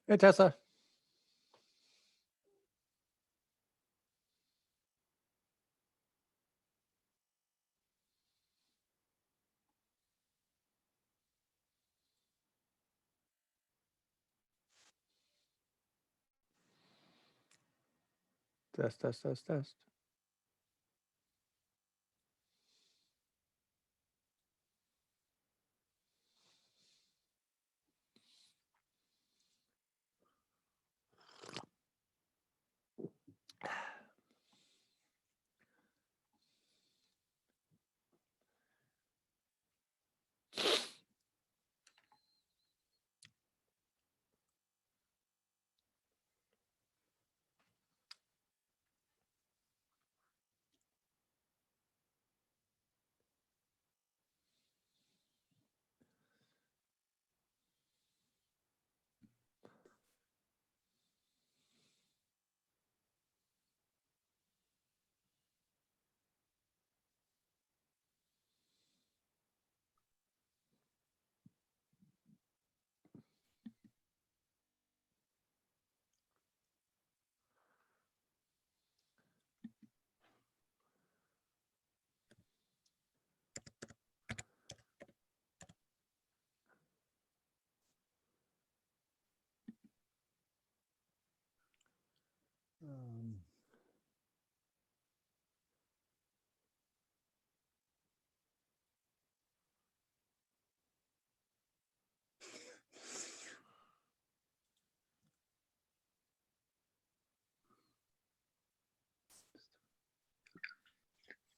Hey, Tessa. Test, test, test, test.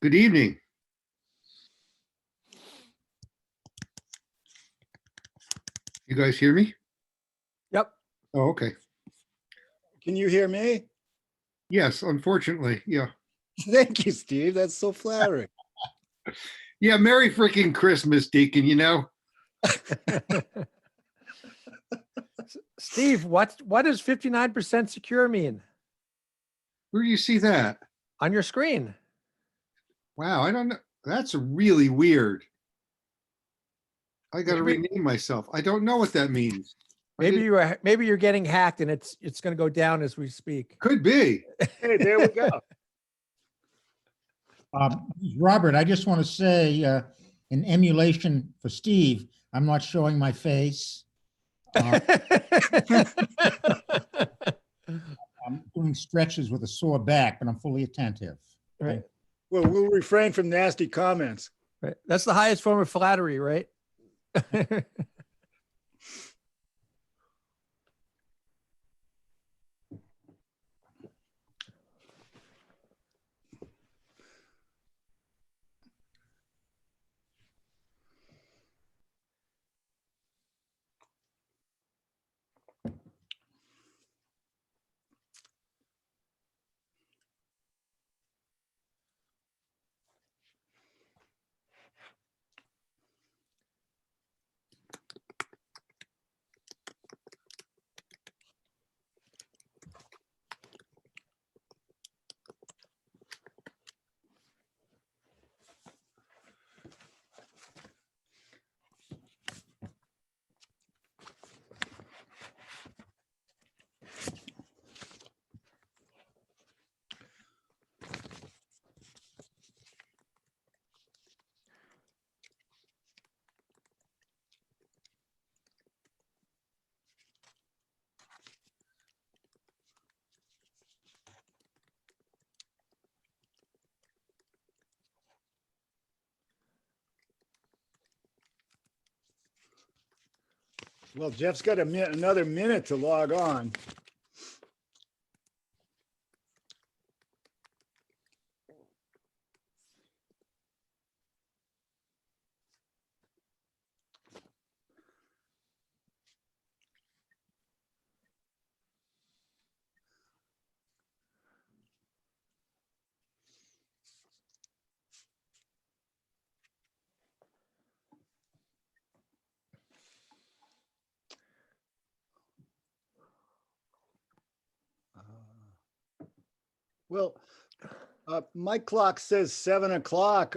Good evening. You guys hear me? Yep. Oh, okay. Can you hear me? Yes, unfortunately. Yeah. Thank you, Steve. That's so flattering. Yeah. Merry freaking Christmas, Deacon, you know? Steve, what does 59% secure mean Where do you see that? on your screen? Wow, I don't know. That's really weird. I got to Maybe- rename myself. I don't know what that means. Maybe you're getting hacked and it's going to go down as we speak. Could be. Hey, there we go. Robert, I just want to say, in emulation for Steve, I'm not showing my face. I'm doing stretches with a sore back, but I'm fully attentive. Right. Well, we'll refrain from nasty comments. Right. That's the highest form of flattery, right? Well, Jeff's got another minute to log on. Well, my clock says 7 o'clock.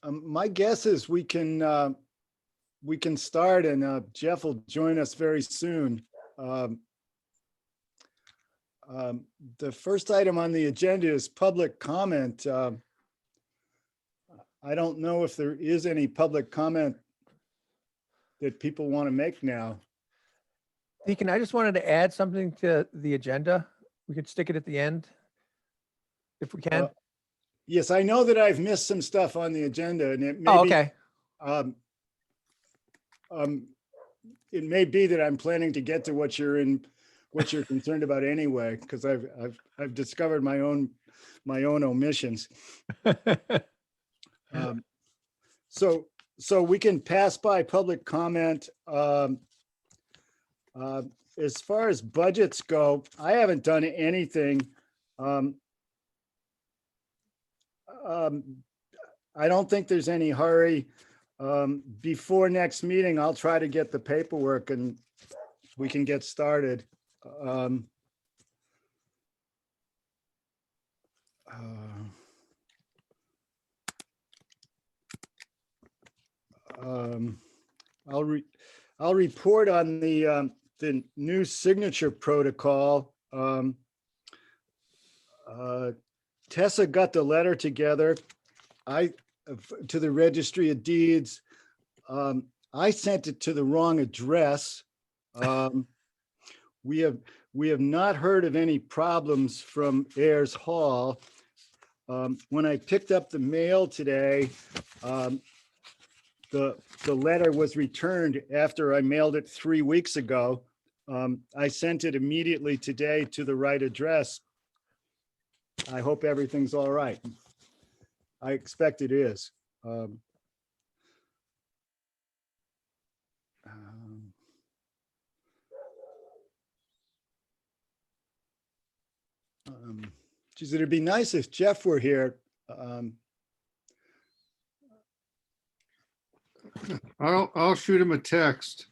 My guess is we can start, and Jeff will join us very soon. Um, The first item on the agenda is public comment. I don't know if there is any public comment that people want to make now. Deacon, I just wanted to add something to the agenda. We could stick it at the end if we can. Yes, I know that I've missed some stuff on the agenda and it may Oh, be, okay. It may be that I'm planning to get to what you're concerned about anyway, because I've discovered my own omissions. So we can pass by public comment. As far as budgets go, I haven't done anything. I don't think there's any hurry. Before next meeting, I'll try to get the paperwork and we can get started. I'll report on the new signature protocol. Tessa got the letter together. To the Registry of Deeds. I sent it to the wrong address. We have not heard of any problems from Ayers Hall. When I picked up the mail today, the letter was returned after I mailed it 3 weeks ago. I sent it immediately today to the right address. I hope everything's all right. I expect it is. Geez, it'd be nice if Jeff were here. I'll shoot him a text.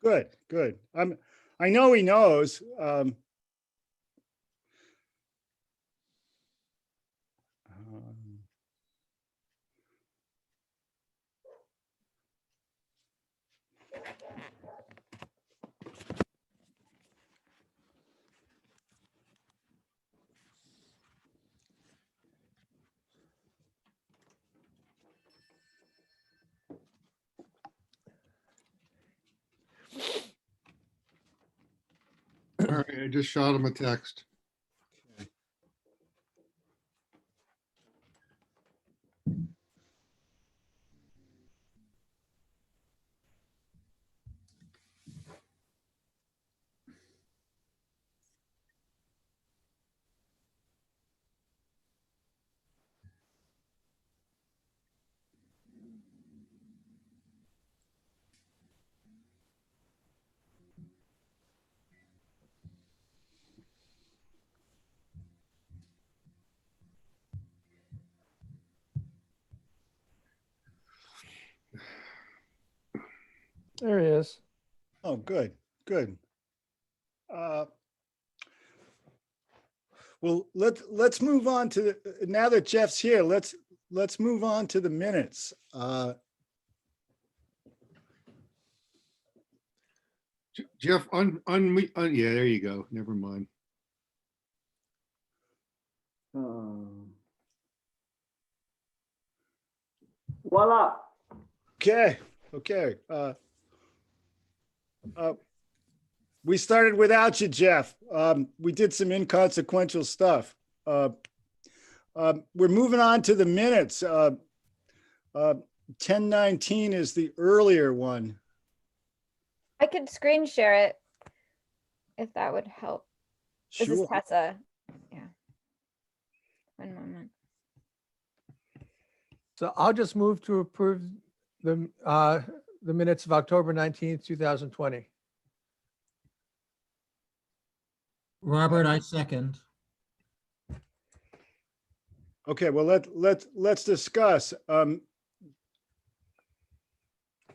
Good. I know he knows. All right, I just shot him a text. There he is. Oh, good. Well, let's move on to now that Jeff's here. Let's move on to the minutes. Jeff, yeah, there you go. Never mind. Voila. Okay. We started without you, Jeff. We did some inconsequential stuff. We're moving on to the minutes. 1019 is the earlier one. I could screen share it if that would help. This is Sure. Tessa. Yeah. 1 moment. So I'll just move to approve the minutes of October 19th, 2020. Robert, I second. Okay, well, let's discuss. I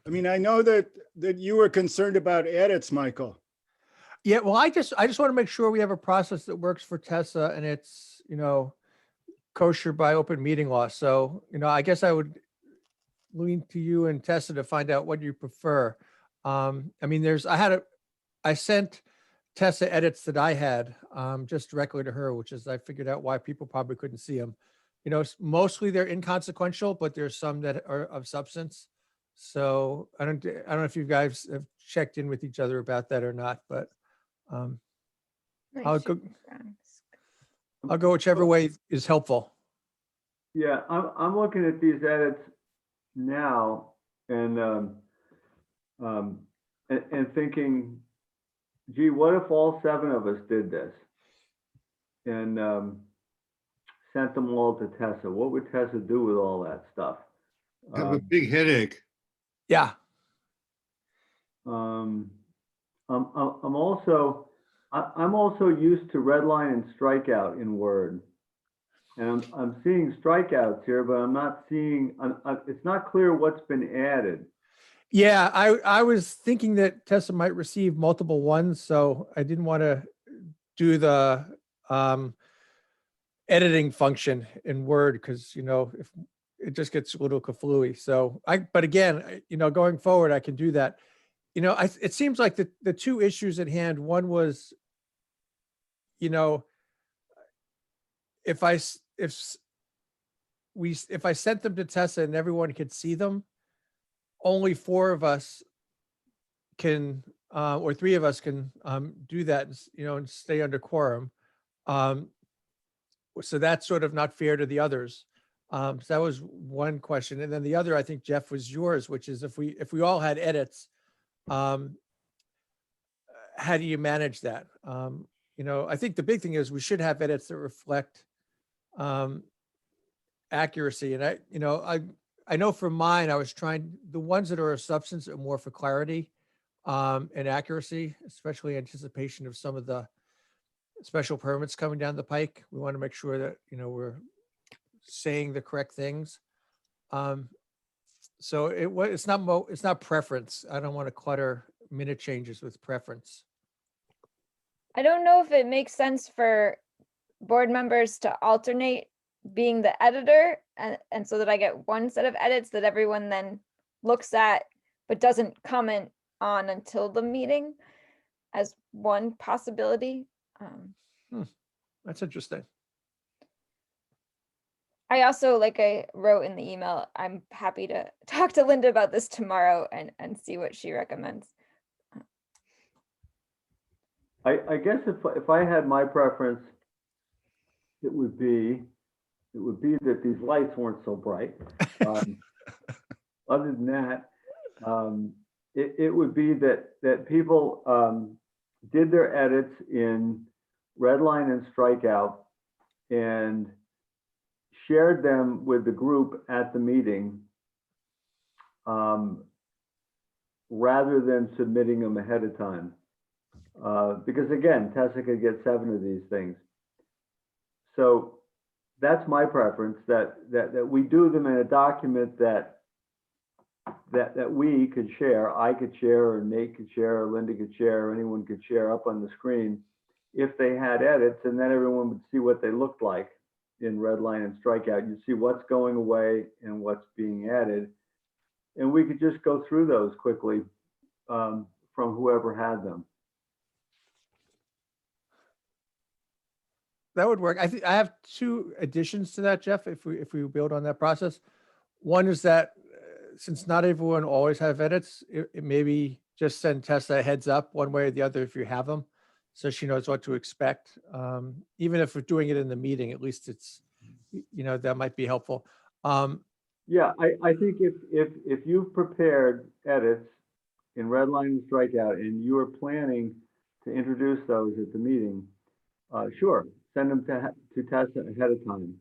mean, I know that you were concerned about edits, Michael. Yeah, well, I just want to make sure we have a process that works for Tessa and it's, kosher by open meeting law. So, I guess I would lean to you and Tessa to find out what you prefer. I mean, I had I sent Tessa edits that I had, just directly to her, which is I figured out why people probably couldn't see them. You know, mostly they're inconsequential, but there's some that are of substance. So I don't know if you guys have checked in with each other about that or not, but um, Nice I'll share go, background. I'll go whichever way is helpful. Yeah, I'm looking at these edits now and thinking, gee, what if all 7 of us did this and sent them all to Tessa? What would Tessa do with all that stuff? Have a big headache. Yeah. I'm also used to redline and strikeout in Word. And I'm seeing strikeouts here, but I'm not seeing, it's not clear what's been added. Yeah, I was thinking that Tessa might receive multiple ones, so I didn't want to do the editing function in Word because, you know, if it just gets a little kaflooey. So but again, you know, going forward, I can do that. You know, it seems like the 2 issues at hand, one was, you know, if I sent them to Tessa and everyone could see them, only 4 of us can, or 3 of us can do that, you know, and stay under quorum. So that's sort of not fair to the others. So that was one question. And then the other, I think, Jeff, was yours, which is if we all had edits, how do you manage that? You know, I think the big thing is we should have edits that reflect accuracy. And I know for mine, I was trying, the ones that are of substance are more for clarity and accuracy, especially anticipation of some of the special permits coming down the pike. We want to make sure that, you know, we're saying the correct things. So it's not preference. I don't want to clutter minute changes with preference. I don't know if it makes sense for board members to alternate being the editor and so that I get one set of edits that everyone then looks at, but doesn't comment on until the meeting as one possibility. That's interesting. I also, like I wrote in the email, I'm happy to talk to Linda about this tomorrow and see what she recommends. I guess if I had my preference, it would be that these lights weren't so bright. Other than that, it would be that people did their edits in redline and strikeout and shared them with the group at the meeting, rather than submitting them ahead of time. Because again, Tessa could get 7 of these things. So that's my preference, that we do them in a document that we could share, I could share, or Nate could share, or Linda could share, or anyone could share up on the screen if they had edits, and then everyone would see what they looked like in redline and strikeout. You see what's going away and what's being added. And we could just go through those quickly from whoever had them. That would work. I think I have 2 additions to that, Jeff, if we build on that process. One is that since not everyone always have edits, it maybe just send Tessa a heads up one way or the other if you have them, so she knows what to expect. Even if we're doing it in the meeting, at least it's, you know, that might be helpful. Yeah, I think if you've prepared edits in redline and strikeout and you are planning to introduce those at the meeting, sure, send them to Tessa ahead of time.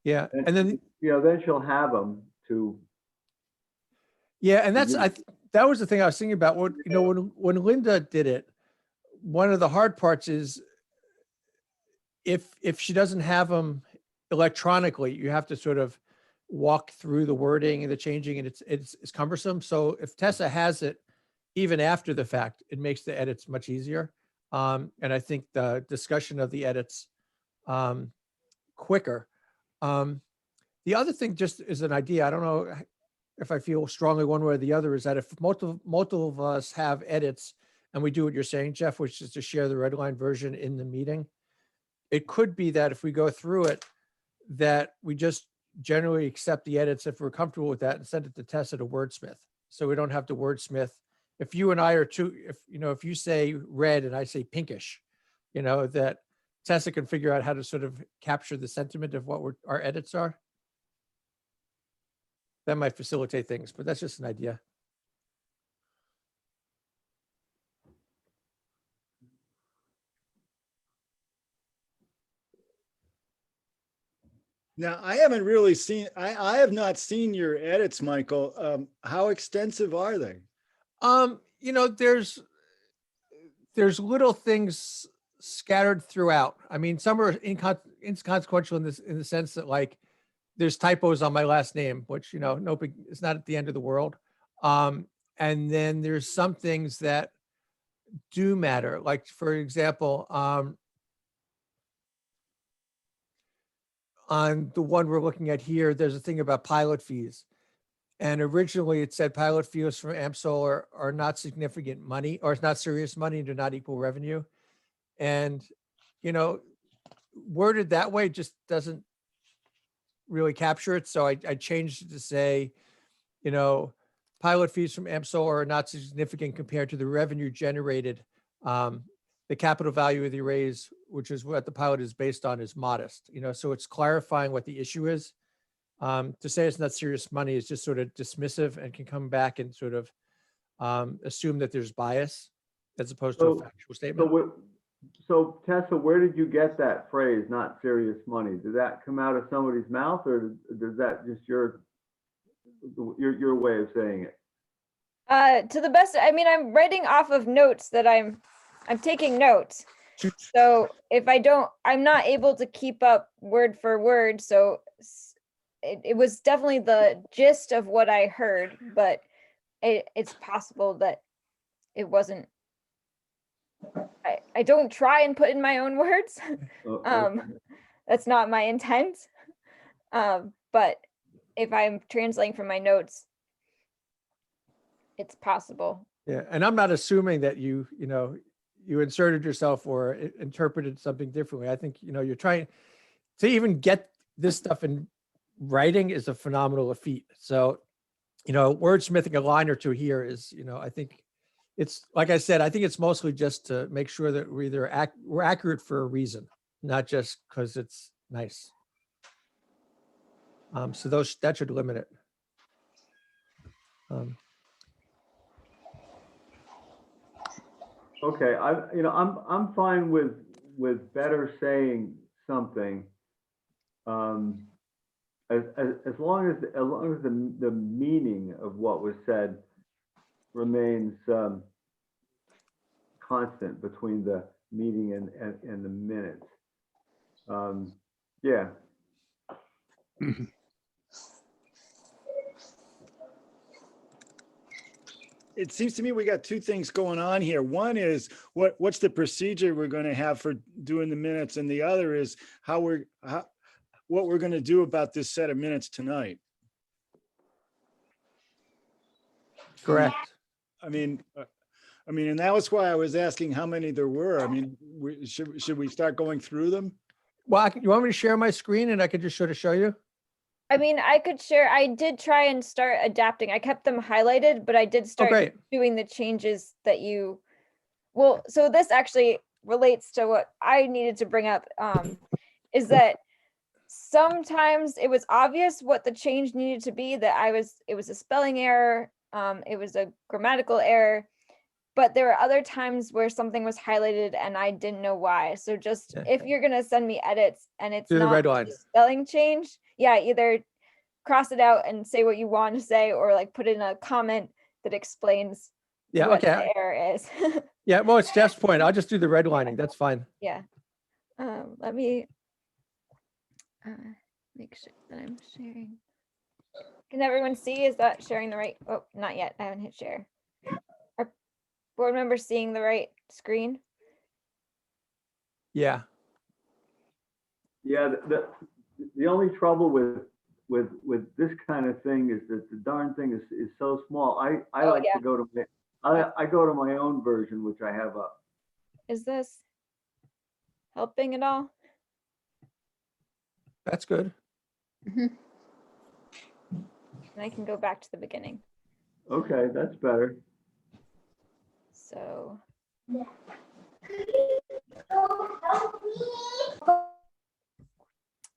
Yeah, and then You know, then she'll have them to. yeah, and that was the thing I was thinking about. When, you know, when Linda did it, one of the hard parts is if she doesn't have them electronically, you have to sort of walk through the wording and the changing, and it's cumbersome. So if Tessa has it, even after the fact, it makes the edits much easier. And I think the discussion of the edits quicker. The other thing, just as an idea, I don't know if I feel strongly one way or the other, is that if multiple of us have edits, and we do what you're saying, Jeff, which is to share the red line version in the meeting. It could be that if we go through it, that we just generally accept the edits if we're comfortable with that and send it to Tessa to wordsmith. So we don't have to wordsmith. If you and I are two, if you say red and I say pinkish, that Tessa can figure out how to sort of capture the sentiment of what our edits are. That might facilitate things, but that's just an idea. Now, I haven't really seen, I have not seen your edits, Michael. How extensive are they? There's little things scattered throughout. I mean, some are inconsequential in the sense that, like, there's typos on my last name, which, no big, it's not at the end of the world. And then there's some things that do matter. Like, for example, on the one we're looking at here, there's a thing about pilot fees. And originally it said pilot fees from AmSolar are not significant money, or it's not serious money and do not equal revenue. And, worded that way just doesn't really capture it. So I changed it to say, pilot fees from AmSolar are not significant compared to the revenue generated. The capital value of the arrays, which is what the pilot is based on, is modest. So it's clarifying what the issue is. To say it's not serious money is just sort of dismissive and can come back and sort of assume that there's bias as opposed to a factual statement. So Tessa, where did you get that phrase, not serious money? Did that come out of somebody's mouth, or does that just your way of saying it? To the best, I'm writing off of notes that I'm taking notes. So if I'm not able to keep up word for word. So it was definitely the gist of what I heard, but it's possible that it wasn't. I don't try and put in my own words. Okay. That's not my intent. But if I'm translating from my notes, it's possible. Yeah, and I'm not assuming that you inserted yourself or interpreted something differently. I think, you're trying to even get this stuff in writing is a phenomenal feat. So, wordsmithing a line or two here is, I think it's, like I said, I think it's mostly just to make sure that we're accurate for a reason, not just because it's nice. So that should limit it. Okay, I'm fine with better saying something. As long as the meaning of what was said remains constant between the meeting and the minutes. Yeah. It seems to me we got two things going on here. One is what's the procedure we're going to have for doing the minutes, and the other is what we're going to do about this set of minutes tonight. Correct. And that was why I was asking how many there were. Should we start going through them? Well, you want me to share my screen and I could just sort of show you? I could share. I did try and start adapting. I kept them highlighted, but I did start doing the changes that so this actually relates to what I needed to bring up, is that sometimes it was obvious what the change needed to be, that it was a spelling error, it was a grammatical error, but there were other times where something was highlighted and I didn't know why. So just if you're going to send me edits and it's not a spelling change, either cross it out and say what you want to say, or like put in a comment that explains what the error is. Yeah, well, it's Jeff's point. I'll just do the redlining. That's fine. Yeah. Let me make sure that I'm sharing. Can everyone see? Is that sharing the right? Oh, not yet. I haven't hit share. Are board members seeing the right screen? Yeah. Yeah. The only trouble with this kind of thing is that the darn thing is so small. I like to go to I go to my own version, which I have up. Is this helping at all? That's good. And I can go back to the beginning. Okay, that's better. So.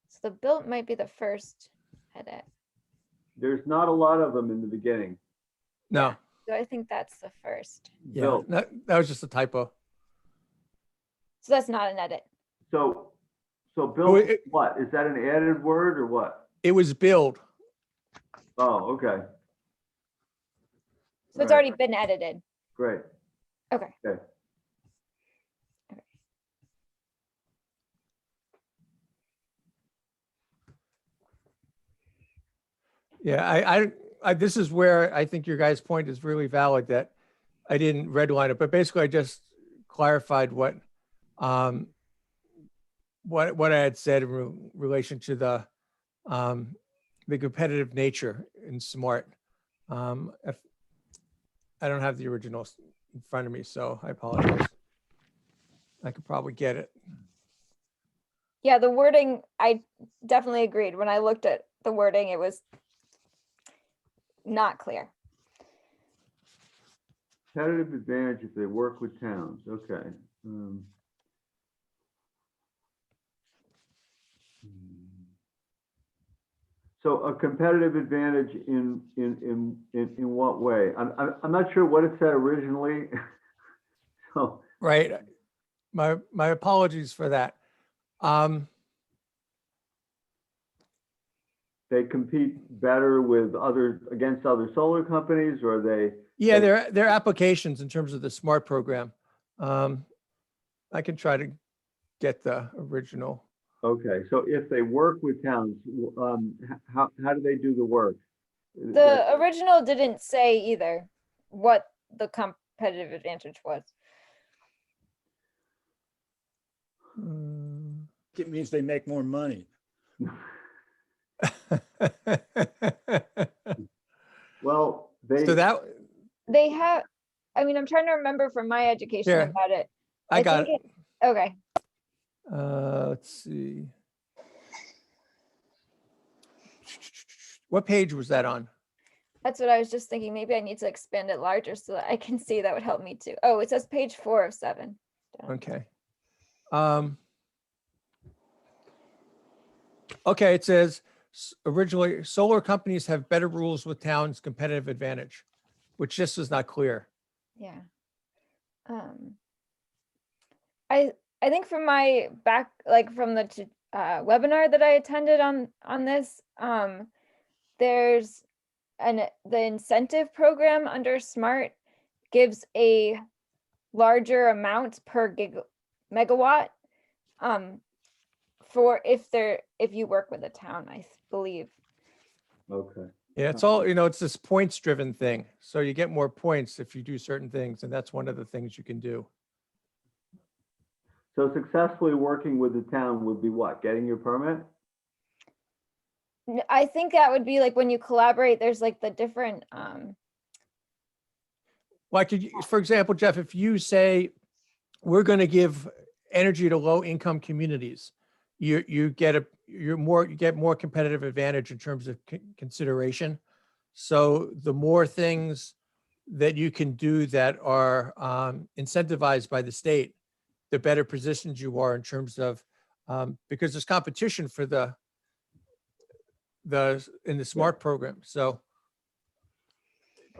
So the built might be the first edit. There's not a lot of them in the beginning. No, So I think that's the first. yeah, Built. that was just a typo. So that's not an edit. So Oh, built, it- what? Is that an added word or what? It was build. Oh, okay, So it's Right. already been edited. great. Okay. Okay. Yeah, this is where I think your guys' point is really valid, that I didn't redline it, but basically I just clarified what I had said in relation to the competitive nature in SMART. If I don't have the original in front of me, so I apologize. I could probably get it. Yeah, the wording, I definitely agreed. When I looked at the wording, it was not clear. Competitive advantage if they work with towns, okay. So a competitive advantage in what way? I'm not sure what it said originally. So, Right. My apologies for that. they compete better with against other solar companies, or they? Yeah, their applications in terms of the SMART program. I can try to get the original. Okay, so if they work with towns, how do they do the work? The original didn't say either what the competitive advantage was. It means they make more money. Well, they. So that, They have, I mean, I'm trying to remember from my education Here, about it. I got think it. Okay, Let's see. What page was that on? that's what I was just thinking. Maybe I need to expand it larger so that I can see. That would help me too. Oh, it says page 4 of 7. Okay. Okay, it says originally solar companies have better rules with towns' competitive advantage, which just was not clear. Yeah. I think from my back, like from the webinar that I attended on this, there's the incentive program under SMART gives a larger amount per megawatt for if you work with a town, I believe. Okay, Yeah, it's all, it's this points driven thing. So you get more points if you do certain things, and that's one of the things you can do. so successfully working with the town would be what? Getting your permit? I think that would be like when you collaborate, there's like the different, Like, for example, Jeff, if you say, we're going to give energy to low income communities, you get more competitive advantage in terms of consideration. So the more things that you can do that are incentivized by the state, the better positioned you are in terms of, because there's competition for in the SMART program. So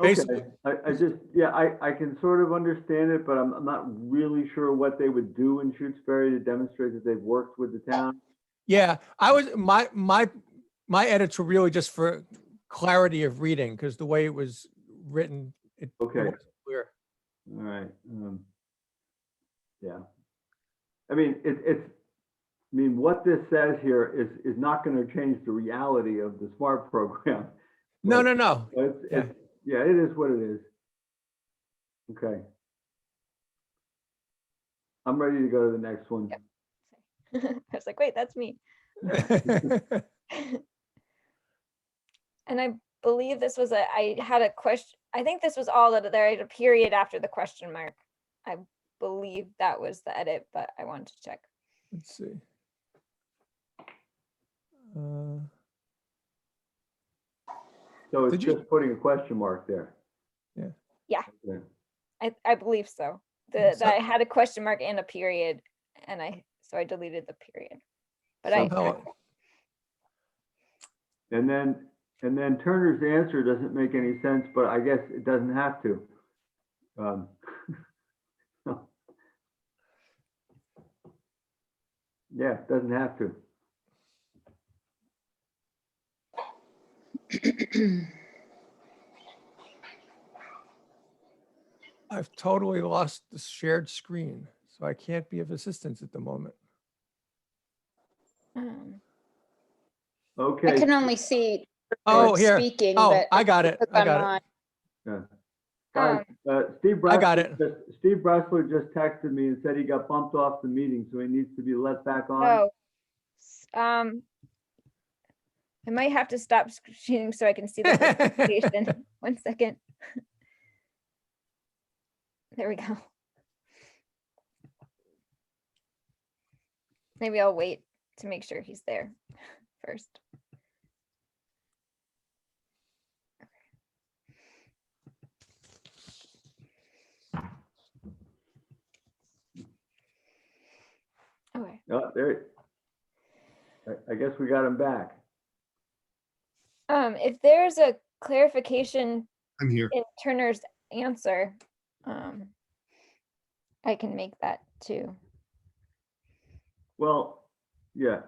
basically, Okay, I just, yeah, I can sort of understand it, but I'm not really sure what they would do in Shutesbury to demonstrate that they've worked with the town. yeah, my edits were really just for clarity of reading, because the way it was written, it Okay. wasn't clear. All right. Yeah. I mean, I mean, what this says here is not going to change the reality of the SMART program. No, But- no, no. but yeah, it is what it is. Okay. I'm ready to go to the next one. I was like, wait, that's me. And I believe this was I had a question, I think this was all that there, a period after the question mark. I believe that was the edit, but I wanted to check. Let's see. Uh, So it's Did you- just putting a question mark there. Yeah. Yeah. Okay. I believe so. So- That I had a question mark and a period, and so I deleted the period. But Somehow, And then Turner's answer doesn't make any sense, but I guess it doesn't have to. Yeah, it doesn't have to. I've totally lost the shared screen, so I can't be of assistance at the moment. um, I Okay. can only see Oh, George here. speaking, Oh, but I got it. because I I'm got it. on- Yeah. Guys, Steve I got Bressler, Steve Bressler just texted me and said he got bumped off the meeting, so he needs to be let back on. Oh, I might have to stop screening so I can see the presentation. 1 second. There we go. Maybe I'll wait to make sure he's there first. Okay. Oh, there. I guess we got him back. If there's a clarification I'm here. in Turner's answer, I can make that too. Well, yeah,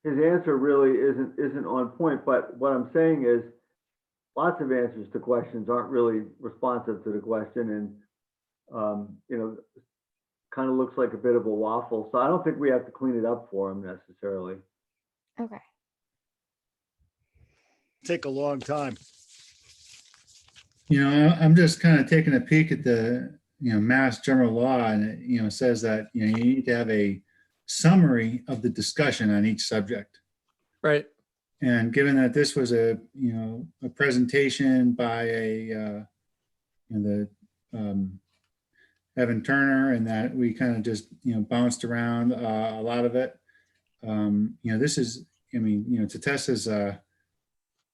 his answer really isn't on point, but what I'm saying is lots of answers to questions aren't really responsive to the question, and kind of looks like a bit of a waffle. So I don't think we have to clean it up for him necessarily. Okay. Take a long time. I'm just kind of taking a peek at the, Mass General Law, and it, says that, you need to have a summary of the discussion on each subject. Right. And given that this was a presentation by Evan Turner, and that we kind of just, bounced around a lot of it. This is, to Tessa's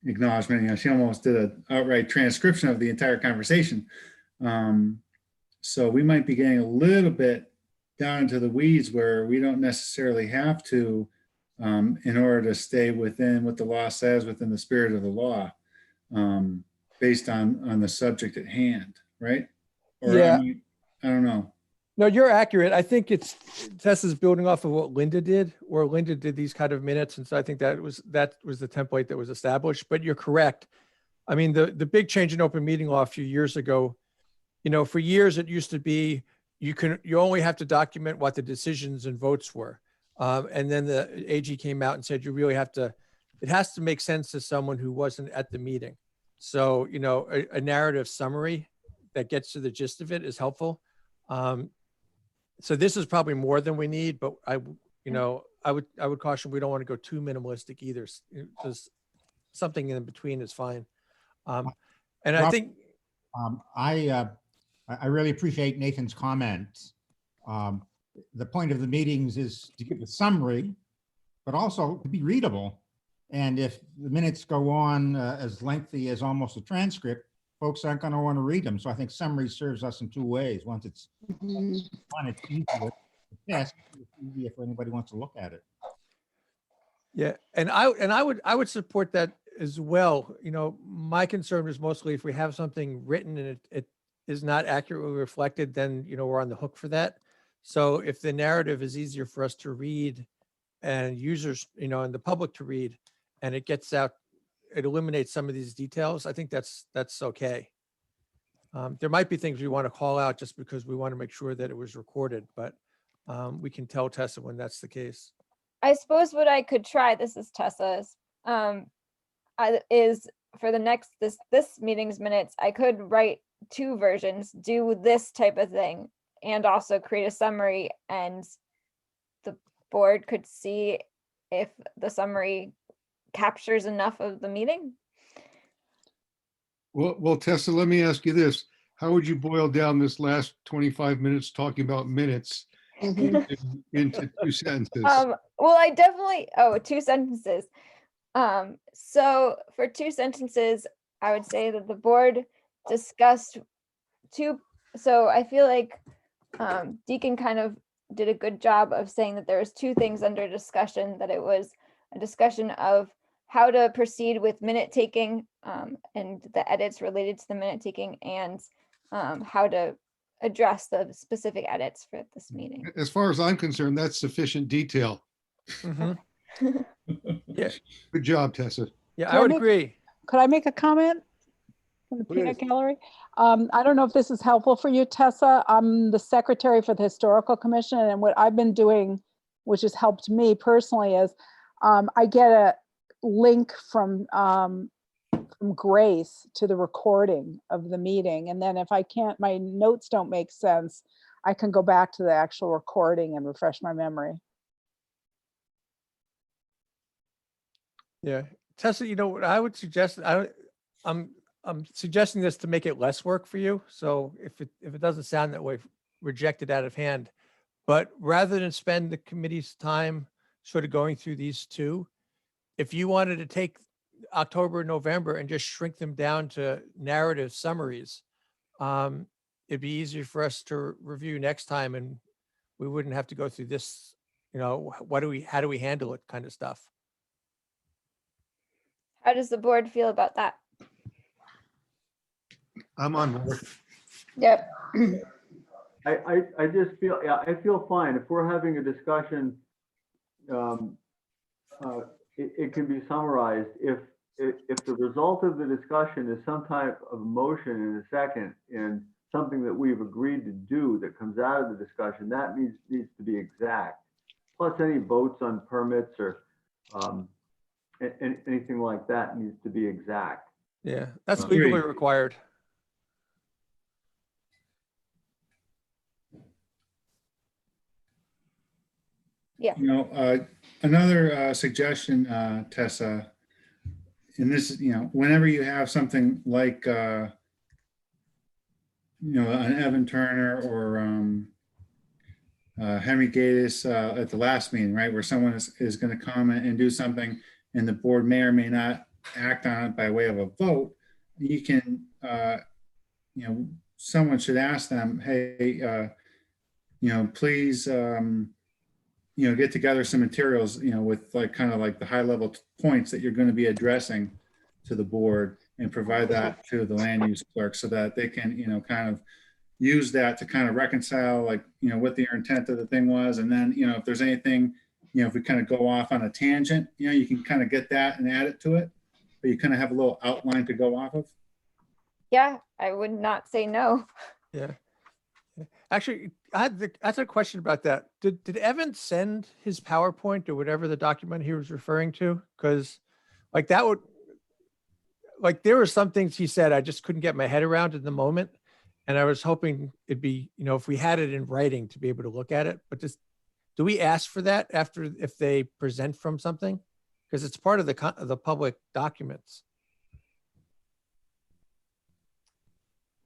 acknowledgement, she almost did an outright transcription of the entire conversation. So we might be getting a little bit down into the weeds where we don't necessarily have to, in order to stay within what the law says, within the spirit of the law, based on the subject at hand, right? Or Yeah. I don't know. No, you're accurate. I think Tessa's building off of what Linda did, or Linda did these kind of minutes. And so I think that was the template that was established, but you're correct. I mean, the big change in open meeting law a few years ago, for years it used to be, you only have to document what the decisions and votes were. And then the AG came out and said, it has to make sense to someone who wasn't at the meeting. So, a narrative summary that gets to the gist of it is helpful. So this is probably more than we need, but I would caution, we don't want to go too minimalistic either. Just something in between is fine. And I Rob- think, I really appreciate Nathan's comments. The point of the meetings is to give a summary, but also to be readable. And if the minutes go on as lengthy as almost a transcript, folks aren't going to want to read them. So I think summary serves us in two ways. One, it's easier. Yes, it's easier if anybody wants to look at it. yeah, and I would support that as well. My concern is mostly if we have something written and it is not accurately reflected, then, we're on the hook for that. So if the narrative is easier for us to read and users, and the public to read, and it gets out, it eliminates some of these details, I think that's okay. There might be things we want to call out just because we want to make sure that it was recorded, but we can tell Tessa when that's the case. I suppose what I could try, this is Tessa's, is for the next, this meeting's minutes, I could write 2 versions, do this type of thing, and also create a summary, and the board could see if the summary captures enough of the meeting. Well, Tessa, let me ask you this. How would you boil down this last 25 minutes talking about minutes into 2 sentences? Well, I definitely, oh, 2 sentences. So for 2 sentences, I would say that the board discussed so I feel like Deacon kind of did a good job of saying that there was 2 things under discussion, that it was a discussion of how to proceed with minute taking and the edits related to the minute taking, and how to address the specific edits for this meeting. As far as I'm concerned, that's sufficient detail. Mhm. Yeah, Good job, Tessa. yeah, Can I I would make- agree. Could I make a comment from the peanut Please. gallery? I don't know if this is helpful for you, Tessa. I'm the secretary for the Historical Commission, and what I've been doing, which has helped me personally, is I get a link from Grace to the recording of the meeting. And then if I can't, my notes don't make sense, I can go back to the actual recording and refresh my memory. Yeah, Tessa, what I would suggest, I'm suggesting this to make it less work for you. So if it doesn't sound that way, reject it out of hand. But rather than spend the committee's time sort of going through these 2, if you wanted to take October and November and just shrink them down to narrative summaries, it'd be easier for us to review next time, and we wouldn't have to go through this, how do we handle it kind of stuff. How does the board feel about that? I'm on board. Yep. I just feel, yeah, I feel fine. If we're having a discussion, it can be summarized. If the result of the discussion is some type of motion in a second and something that we've agreed to do that comes out of the discussion, that needs to be exact. Plus any votes on permits or anything like that needs to be exact. Yeah, that's Agreed. legally required. Another suggestion, Tessa, and this, whenever you have something like, an Evan Turner or Henry Gatis at the last meeting, right, where someone is going to comment and do something, and the board may or may not act on it by way of a vote, you can, someone should ask them, hey, please, get together some materials, with kind of like the high level points that you're going to be addressing to the board, and provide that to the land use clerk so that they can, kind of use that to kind of reconcile, what the intent of the thing was. And then, if there's anything, if we kind of go off on a tangent, you can kind of get that and add it to it, but you kind of have a little outline to go off of. Yeah, I would not say no. Yeah. Actually, I had a question about that. Did Evan send his PowerPoint or whatever the document he was referring to? Because there were some things he said I just couldn't get my head around in the moment. And I was hoping it'd be, if we had it in writing to be able to look at it. But do we ask for that if they present from something? Because it's part of the public documents.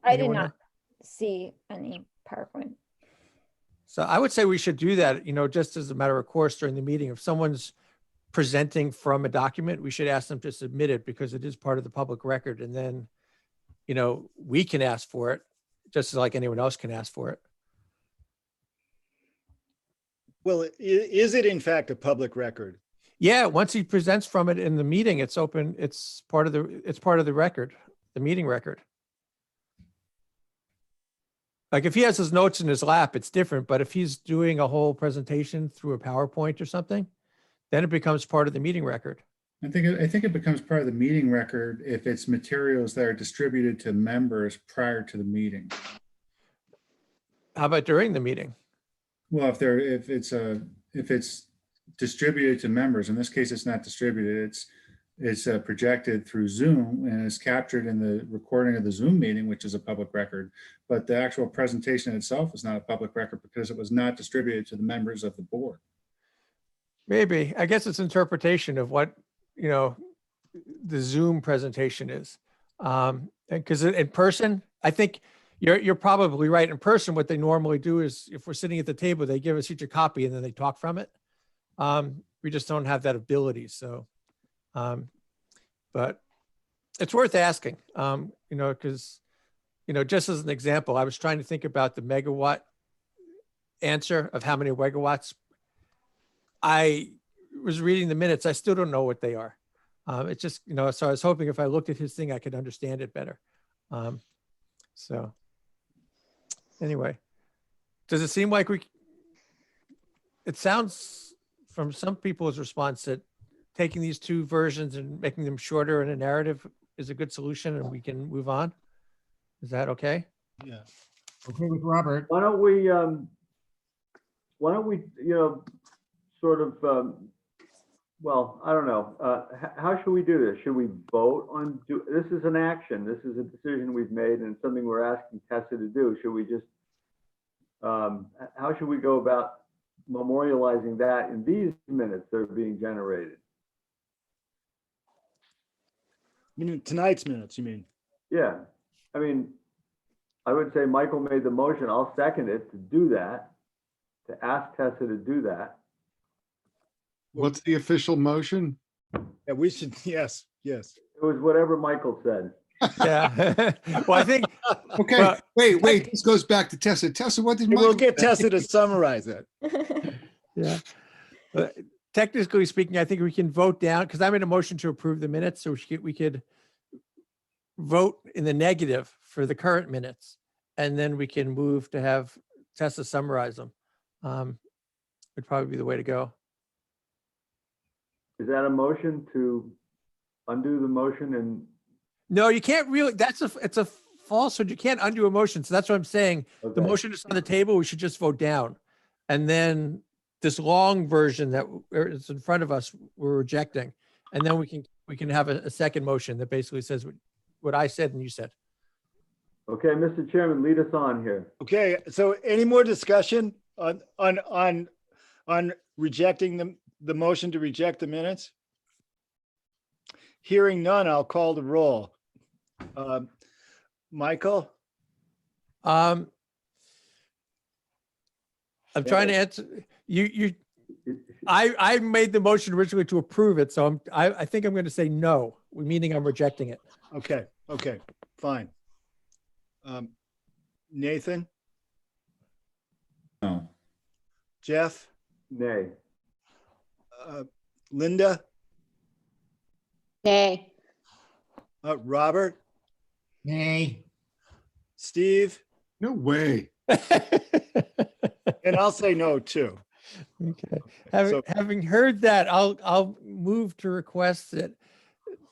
I did Anyone not know? see any PowerPoint. So I would say we should do that, just as a matter of course during the meeting. If someone's presenting from a document, we should ask them to submit it because it is part of the public record. And then, we can ask for it just like anyone else can ask for it. Well, is it in fact a public record? Yeah, once he presents from it in the meeting, it's open. It's part of the record, the meeting record. Like if he has his notes in his lap, it's different. But if he's doing a whole presentation through a PowerPoint or something, then it becomes part of the meeting record. I think it becomes part of the meeting record if it's materials that are distributed to members prior to the meeting. How about during the meeting? Well, if it's distributed to members, in this case, it's not distributed. It's projected through Zoom and is captured in the recording of the Zoom meeting, which is a public record. But the actual presentation itself is not a public record because it was not distributed to the members of the board. Maybe. I guess it's interpretation of what you know, the Zoom presentation is. Because in person, I think you're probably right. In person, what they normally do is if we're sitting at the table, they give us each a copy and then they talk from it. We just don't have that ability. So, but it's worth asking, you know, because, you know, just as an example, I was trying to think about the megawatt answer of how many megawatts. I was reading the minutes. I still don't know what they are. It's just, you know, so I was hoping if I looked at his thing, I could understand it better. So anyway, does it seem like it sounds from some people's response that taking these two versions and making them shorter in a narrative is a good solution and we can move on? Is that okay? Yeah. Okay with Robert. Why don't we, you know, sort of, well, I don't know. How should we do this? Should we vote on, this is an action. This is a decision we've made and it's something we're asking Tessa to do. Should we just, how should we go about memorializing that in these minutes that are being generated? You mean tonight's minutes, you mean? Yeah, I mean, I would say Michael made the motion. I'll second it to do that, to ask Tessa to do that. What's the official motion? Yeah, we should, yes. It was whatever Michael said. Yeah. Well, I think, Okay, Well, wait, this goes back to Tessa. Tessa, what did And we'll Michael get say? Tessa to summarize it. yeah. But technically speaking, I think we can vote down because I made a motion to approve the minutes. So we could vote in the negative for the current minutes. And then we can move to have Tessa summarize them. Would probably be the way to go. Is that a motion to undo the motion and? No, you can't really, it's a falsehood. You can't undo a motion. So that's what I'm saying. The Okay. motion is on the table. We should just vote down. And then this long version that is in front of us, we're rejecting. And then we can have a second motion that basically says what I said and you said. Okay, Mr. Chairman, lead us on here. Okay, so any more discussion on rejecting the motion to reject the minutes? Hearing none, I'll call the roll. Michael, I'm trying to answer I made the motion originally to approve it. So I think I'm going to say no, meaning I'm rejecting it. okay, fine. Nathan, No. Jeff, Nay. Linda, Nay. Robert, Nay. Steve, No way. and I'll say no too. Okay. So- Having heard that, I'll move to request that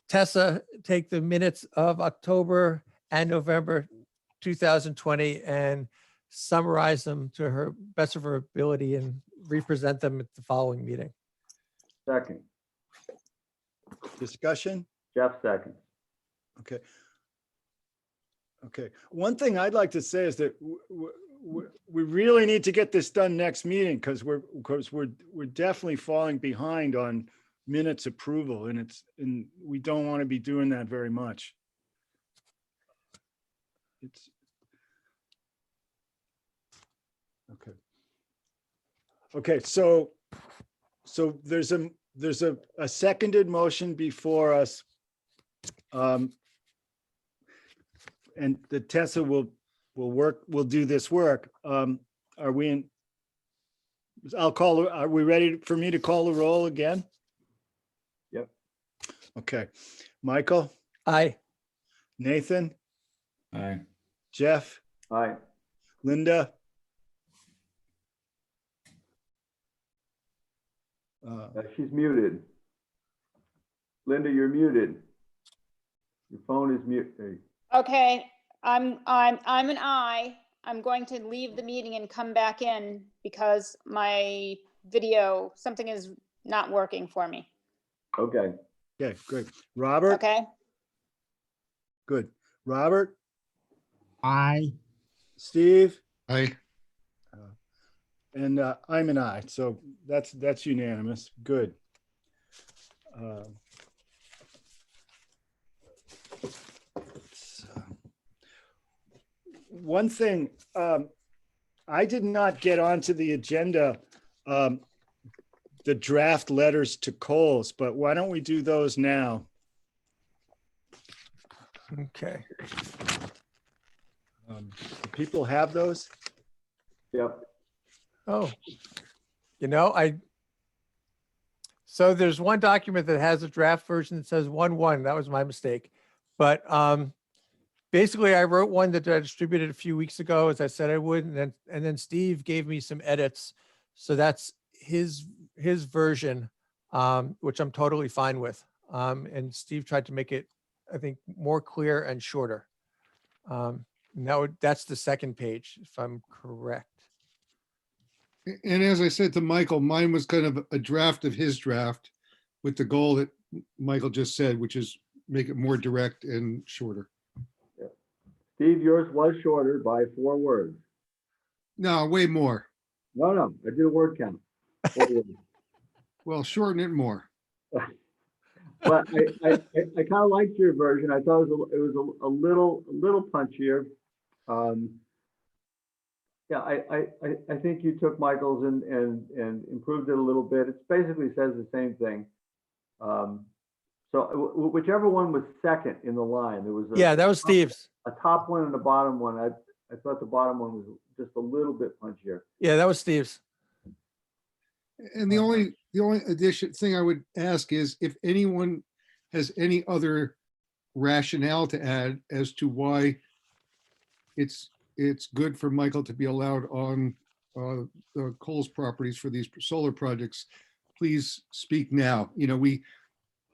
Tessa take the minutes of October and November 2020 and summarize them to her best of her ability and represent them at the following meeting. Second. Discussion? Jeff second. Okay. One thing I'd like to say is that we really need to get this done next meeting because we're definitely falling behind on minutes approval and we don't want to be doing that very much. Okay, so there's a seconded motion before us. And the Tessa will do this work. Are we in? Are we ready for me to call the roll again? Yep. Okay, Michael, Aye. Nathan, Aye. Jeff, Aye. Linda. She's muted. Linda, you're muted. Your phone is muted. Okay, I'm an aye. I'm going to leave the meeting and come back in because my video, something is not working for me. Okay. Okay, great. Robert, Okay, good. Robert, Aye. Steve, I, and I'm an aye. So that's unanimous. Good. One thing, I did not get onto the agenda, the draft letters to Coles, but why don't we do those now? Okay. Do people have those? Yep. Oh, so there's one document that has a draft version that says 1-1. That was my mistake. But basically I wrote one that I distributed a few weeks ago, as I said I would, and then Steve gave me some edits. So that's his version, which I'm totally fine with. And Steve tried to make it, I think, more clear and shorter. That's the second page, if I'm correct. And as I said to Michael, mine was kind of a draft of his draft with the goal that Michael just said, which is make it more direct and shorter. Steve, yours was shorter by 4 words. No, way more. No, I did a word count. 4 words. Well, shorten it more. But I kind of liked your version. I thought it was a little punchier. Yeah, I think you took Michael's and improved it a little bit. It basically says the same thing. So whichever one was second in the line, there was Yeah, that was Steve's. a top one and a bottom one. I thought the bottom one was just a little bit punchier. Yeah, that was Steve's. And the only addition thing I would ask is if anyone has any other rationale to add as to why it's good for Michael to be allowed on the Coles properties for these solar projects, please speak now.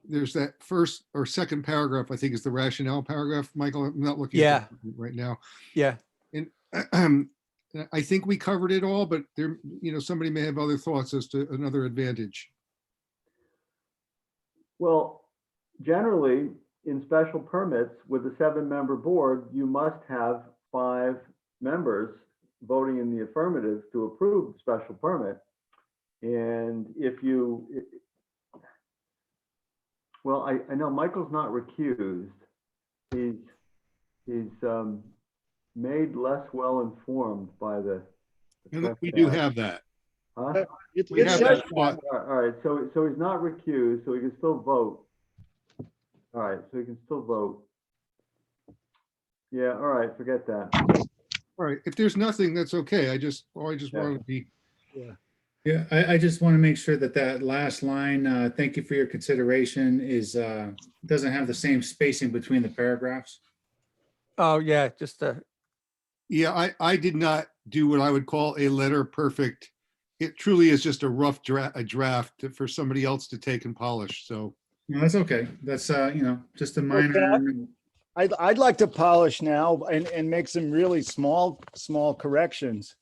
There's that first or second paragraph, I think is the rationale paragraph. Michael, I'm not looking at it right now. Yeah. And I think we covered it all, but there, somebody may have other thoughts as to another advantage. Well, generally, in special permits with a 7-member board, you must have 5 members voting in the affirmative to approve the special permit. And well, I know Michael's not recused. He's made less well informed by the. And we do have that. Huh? We have that thought. All right, so he's not recused, so he can still vote. All right, so he can still vote. Yeah, all right, forget that. All right, if there's nothing, that's okay. I just wanted to be. Yeah, I just want to make sure that last line, thank you for your consideration, doesn't have the same spacing between the paragraphs. Oh, yeah, just Yeah, I did not do what I would call a letter perfect. It truly is just a rough draft for somebody else to take and polish. So No, that's okay. That's, just a minor. I'd like to polish now and make some really small corrections.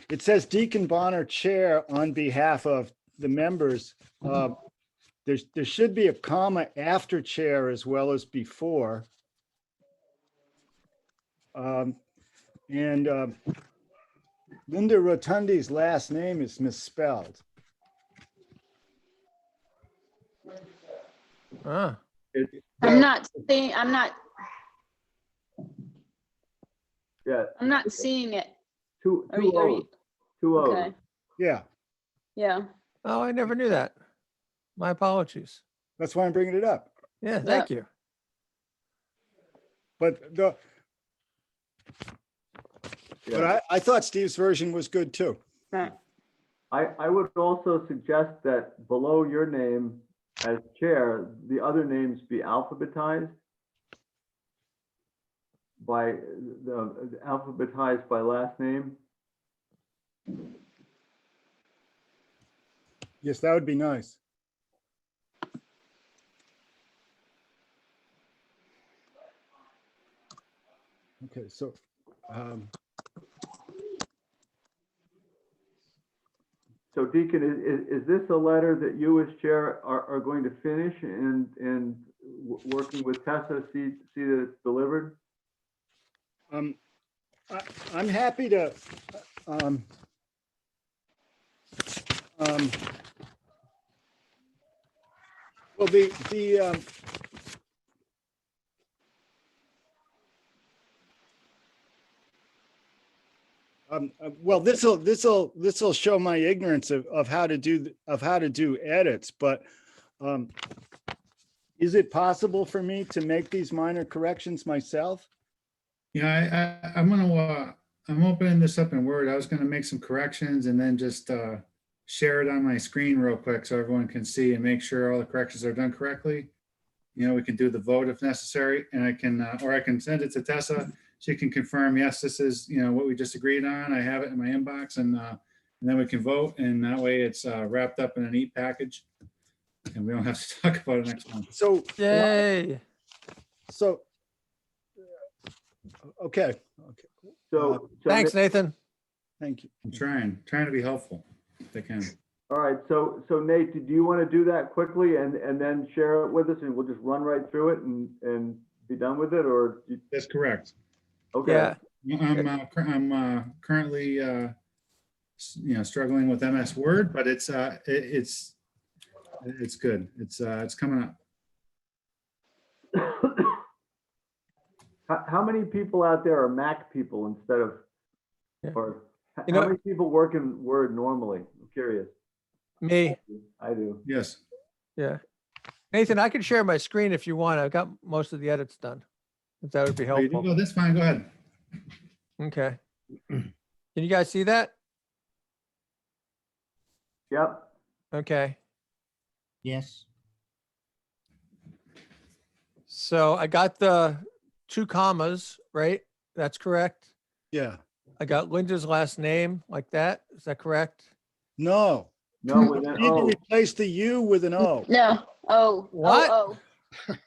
It says Deacon Bonner chair on behalf of the members. There should be a comma after chair as well as before. And Linda Rotundi's last name is misspelled. Ah. I'm not seeing, Yeah, I'm not seeing it. two Are you- O's. 2 O's. Okay, Yeah, yeah. Oh, I never knew that. My apologies. that's why I'm bringing it up. Yeah, thank you. But Yeah. I thought Steve's version was good too. Right. I would also suggest that below your name as chair, the other names be alphabetized by last name. Yes, that would be nice. Okay, so So Deacon, is this a letter that you as chair are going to finish and working with Tessa, see that it's delivered? I'm happy to Well, well, this'll show my ignorance of how to do edits, but is it possible for me to make these minor corrections myself? Yeah, I'm opening this up in Word. I was gonna make some corrections and then just share it on my screen real quick so everyone can see and make sure all the corrections are done correctly. You know, we can do the vote if necessary, and I can, or I can send it to Tessa. She can confirm, yes, this is, you know, what we just agreed on. I have it in my inbox, and then we can vote, and that way it's wrapped up in a neat package. And we don't have to talk about it next month. So, Yay. so, okay, So Thanks, Nathan. thank you. I'm trying to be helpful if I can. all right, so Nate, do you want to do that quickly and then share it with us, and we'll just run right through it and be done with it, or? That's correct. Okay. Yeah. I'm currently, struggling with MS Word, but it's good. It's coming up. How many people out there are Mac people instead of, Yeah. or You how know- many people work in Word normally? I'm curious. Me. I do. Yes. Yeah. Nathan, I can share my screen if you want. I've got most of the edits done. If that would be Oh, you do? helpful. Oh, that's fine. Go ahead. Okay. Can you guys see that? Yep. Okay. Yes. So I got the 2 commas, right? That's correct. Yeah, I got Linda's last name like that. Is that correct? no. No, with an You need to O. replace the U with an O. No, O. What? O.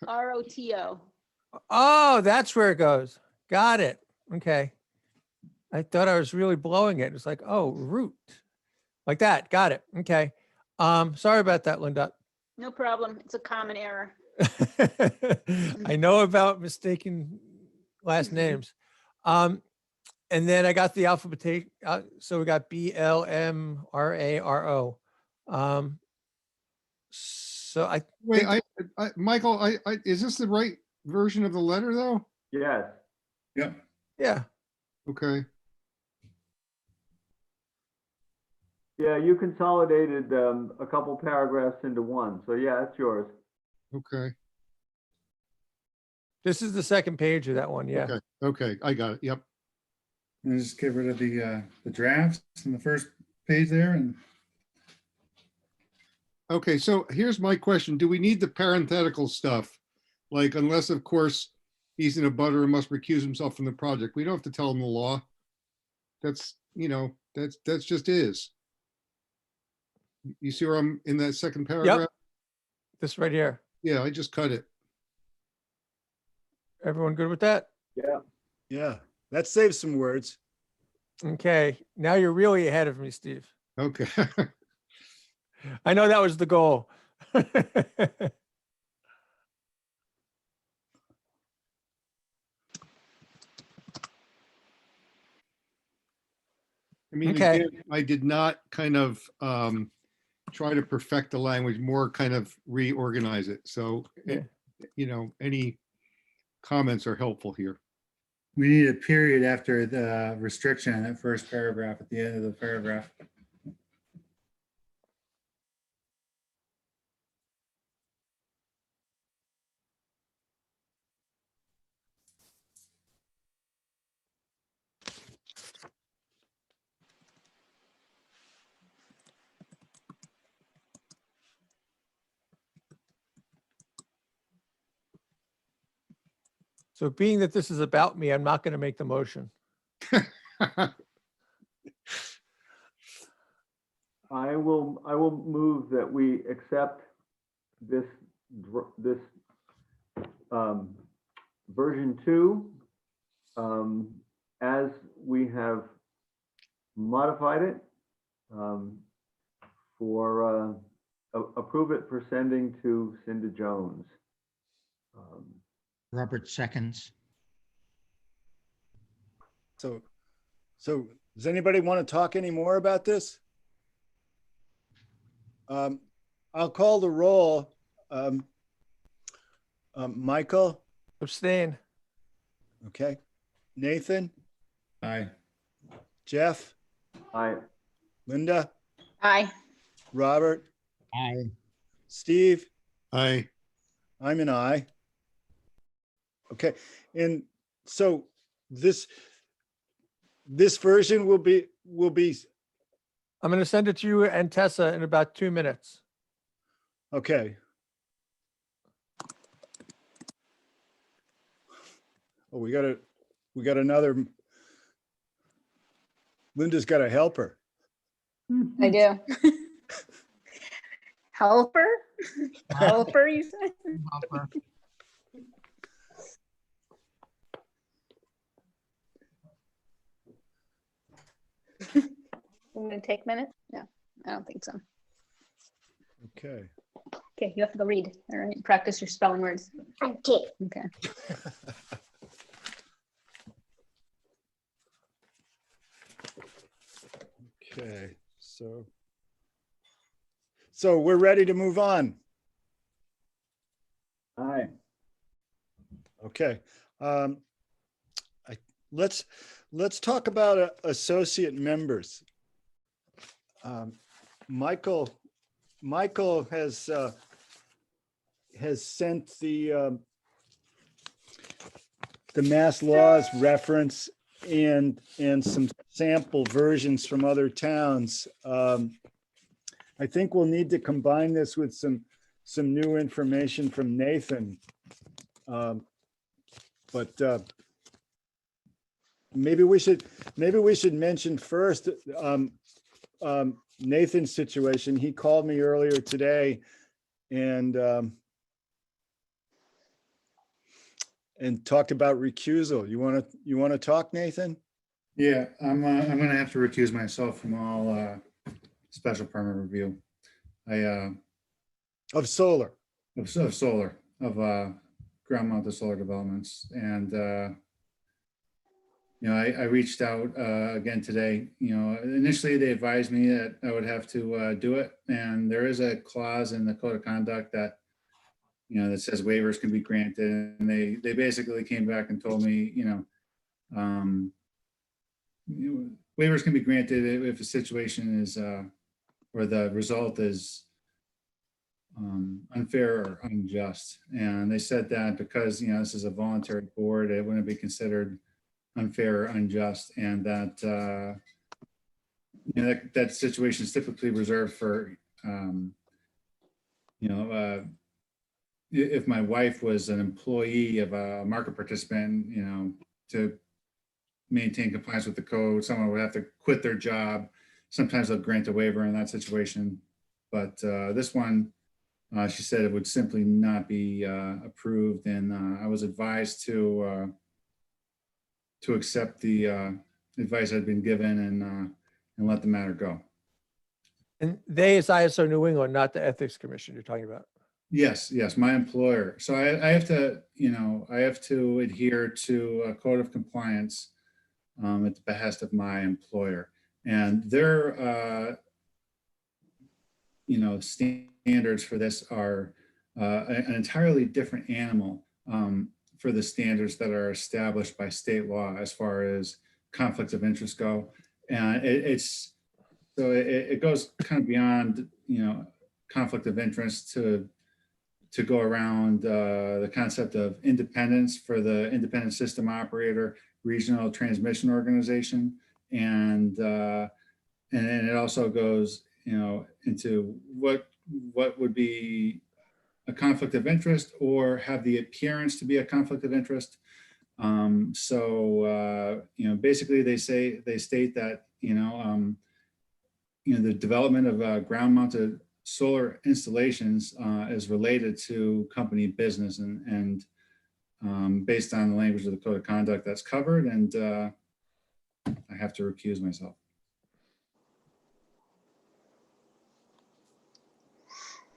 ROTO. Oh, that's where it goes. Got it. Okay. I thought I was really blowing it. It's like, oh, root. Like that. Got it. Okay. Sorry about that, Linda. No problem. It's a common error. I know about mistaken last names. And then I got the alphabet. So we got BLMRARO. So I Wait, think- Michael, is this the right version of the letter though? Yes. Yep. yeah. Okay, Yeah, you consolidated a couple paragraphs into one. So yeah, it's yours. okay, This is the second page of that one. Yeah. okay, okay, I got it, yep. And just get rid of the drafts in the first page there, and Okay, so here's my question. Do we need the parenthetical stuff? Like, unless, of course, he's in a butter and must recuse himself from the project. We don't have to tell him the law. That's, that's just is. You see where I'm in that second paragraph? This right here. Yeah, I just cut it. Everyone good with that? Yeah. Yeah, that saves some words. Okay. Now you're really ahead of me, Steve. Okay. I know that was the goal. I mean, Okay. again, I did not kind of try to perfect the language, more kind of reorganize it. So, Yeah. Any comments are helpful here. we need a period after the restriction in that first paragraph at the end of the paragraph. So being that this is about me, I'm not going to make the motion. I will move that we accept this version 2 as we have modified it for approve it for sending to Cinda Jones. Robert seconds. So does anybody want to talk any more about this? I'll call the roll. Michael, Abstain. okay. Nathan, Aye. Jeff, Aye. Linda, Aye. Robert, Aye. Steve, Aye. I'm an aye. Okay, and so this version will be I'm going to send it to you and Tessa in about 2 minutes. okay. Oh, we got another. Linda's got a helper. I do. Helper? Helper, you said? Going to take minutes? No, I don't think so. Okay. Okay, you have to go read. All right, practice your spelling words. Okay. Okay. Okay, so we're ready to move on. Aye. Okay. Let's talk about associate members. Michael has sent the Mass Laws reference and some sample versions from other towns. I think we'll need to combine this with some new information from Nathan. But maybe we should mention first Nathan's situation. He called me earlier today and talked about recusal. You want to talk, Nathan? Yeah, I'm gonna have to recuse myself from all special permit review. Of solar. Of solar, of ground mounted solar developments. And I reached out again today. Initially they advised me that I would have to do it. And there is a clause in the code of conduct that that says waivers can be granted. And they basically came back and told me, waivers can be granted if the situation is or the result is unfair or unjust. And they said that because this is a voluntary board, it wouldn't be considered unfair or unjust, and that that situation is typically reserved for if my wife was an employee of a market participant, to maintain compliance with the code, someone would have to quit their job. Sometimes they'll grant a waiver in that situation. But this one, she said it would simply not be approved. And I was advised to accept the advice I'd been given and let the matter go. And they is ISO New England, not the Ethics Commission you're talking about. Yes, my employer. So I have to, I have to adhere to a code of compliance at the behest of my employer. And their, standards for this are an entirely different animal for the standards that are established by state law as far as conflicts of interest go. And it goes kind of beyond, conflict of interest to go around the concept of independence for the independent system operator, regional transmission organization. And then it also goes, into what would be a conflict of interest or have the appearance to be a conflict of interest. Basically they state that, the development of ground mounted solar installations is related to company business and based on the language of the code of conduct that's covered, and I have to recuse myself.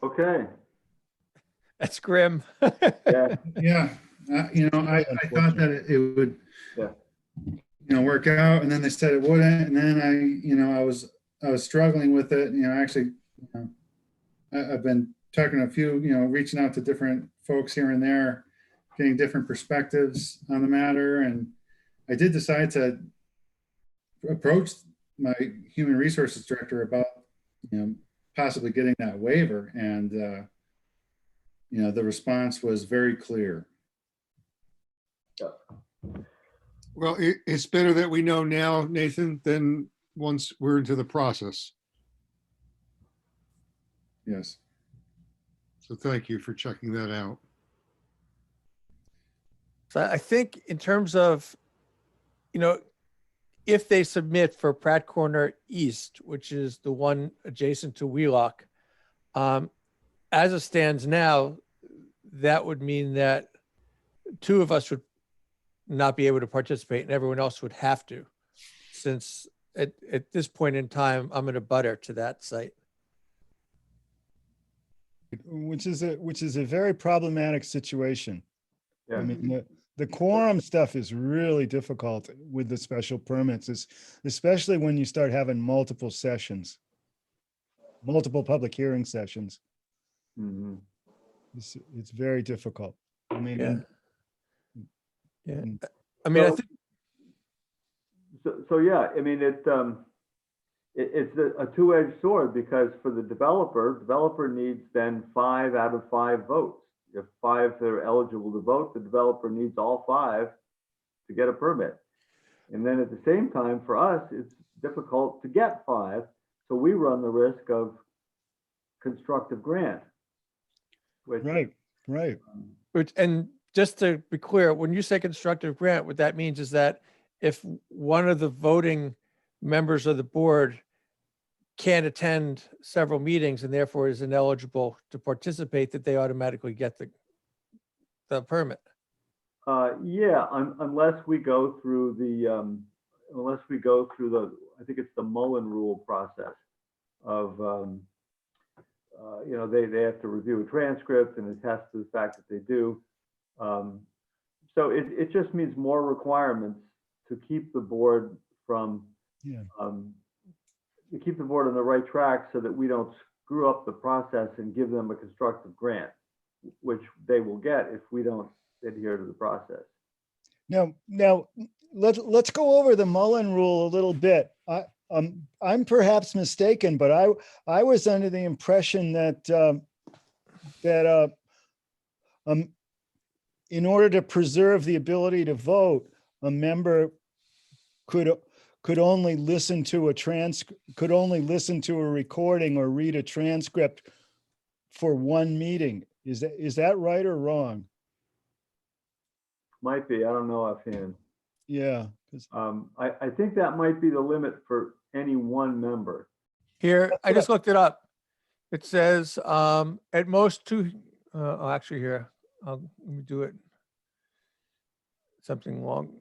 Okay. That's grim. Yeah. Yeah, I thought that it would, work out, and then they said it wouldn't, and then I was struggling with it. Actually, I've been talking to a few, reaching out to different folks here and there, getting different perspectives on the matter. And I did decide to approach my human resources director about, possibly getting that waiver. And, the response was very clear. Well, it's better that we know now, Nathan, than once we're into the process. Yes. So thank you for checking that out. So I think in terms of, if they submit for Pratt Corner East, which is the one adjacent to Wheelock, as it stands now, that would mean that two of us would not be able to participate and everyone else would have to, since at this point in time, I'm in a butter to that site. Which is a very problematic situation. I Yeah. mean, the quorum stuff is really difficult with the special permits, especially when you start having multiple sessions, multiple public hearing sessions. Mhm. It's very difficult. I mean, Yeah. Yeah. and- I mean, I So- think, So yeah, I mean, it's a two-edged sword, because for the developer needs then 5 out of 5 votes. If 5 that are eligible to vote, the developer needs all 5 to get a permit. And then at the same time, for us, it's difficult to get 5. So we run the risk of constructive grant. Which, right. and just to be clear, when you say constructive grant, what that means is that if one of the voting members of the board can't attend several meetings and therefore is ineligible to participate, that they automatically get the permit. yeah, unless we go through the, I think it's the Mullen Rule process of, they have to review a transcript and attest to the fact that they do. So it just means more requirements to keep the board from, Yeah. to keep the board on the right track so that we don't screw up the process and give them a constructive grant, which they will get if we don't adhere to the process. Now let's go over the Mullen Rule a little bit. I'm perhaps mistaken, but I was under the impression that in order to preserve the ability to vote, a member could only listen to a recording or read a transcript for one meeting. Is that right or wrong? Might be, I don't know offhand. Yeah. I think that might be the limit for any one member. Here, I just looked it up. It says, at most 2, actually here, let me do it. Something long,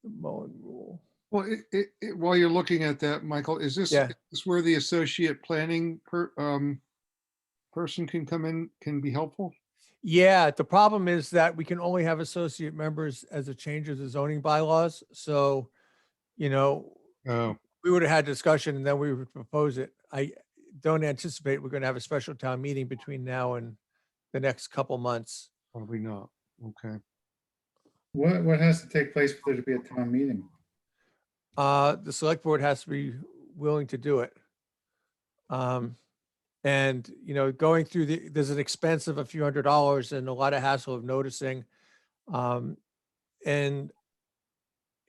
the Mullen Rule. Well, while you're looking at that, Michael, is this where the associate planning person can come in, can be helpful? Yeah, the problem is that we can only have associate members as a change of the zoning bylaws. So, Oh, we would have had discussion and then we would propose it. I don't anticipate we're going to have a special town meeting between now and the next couple months. probably not. Okay. What has to take place for there to be a town meeting? The select board has to be willing to do it. And, going through there's an expense of a few $100s and a lot of hassle of noticing. And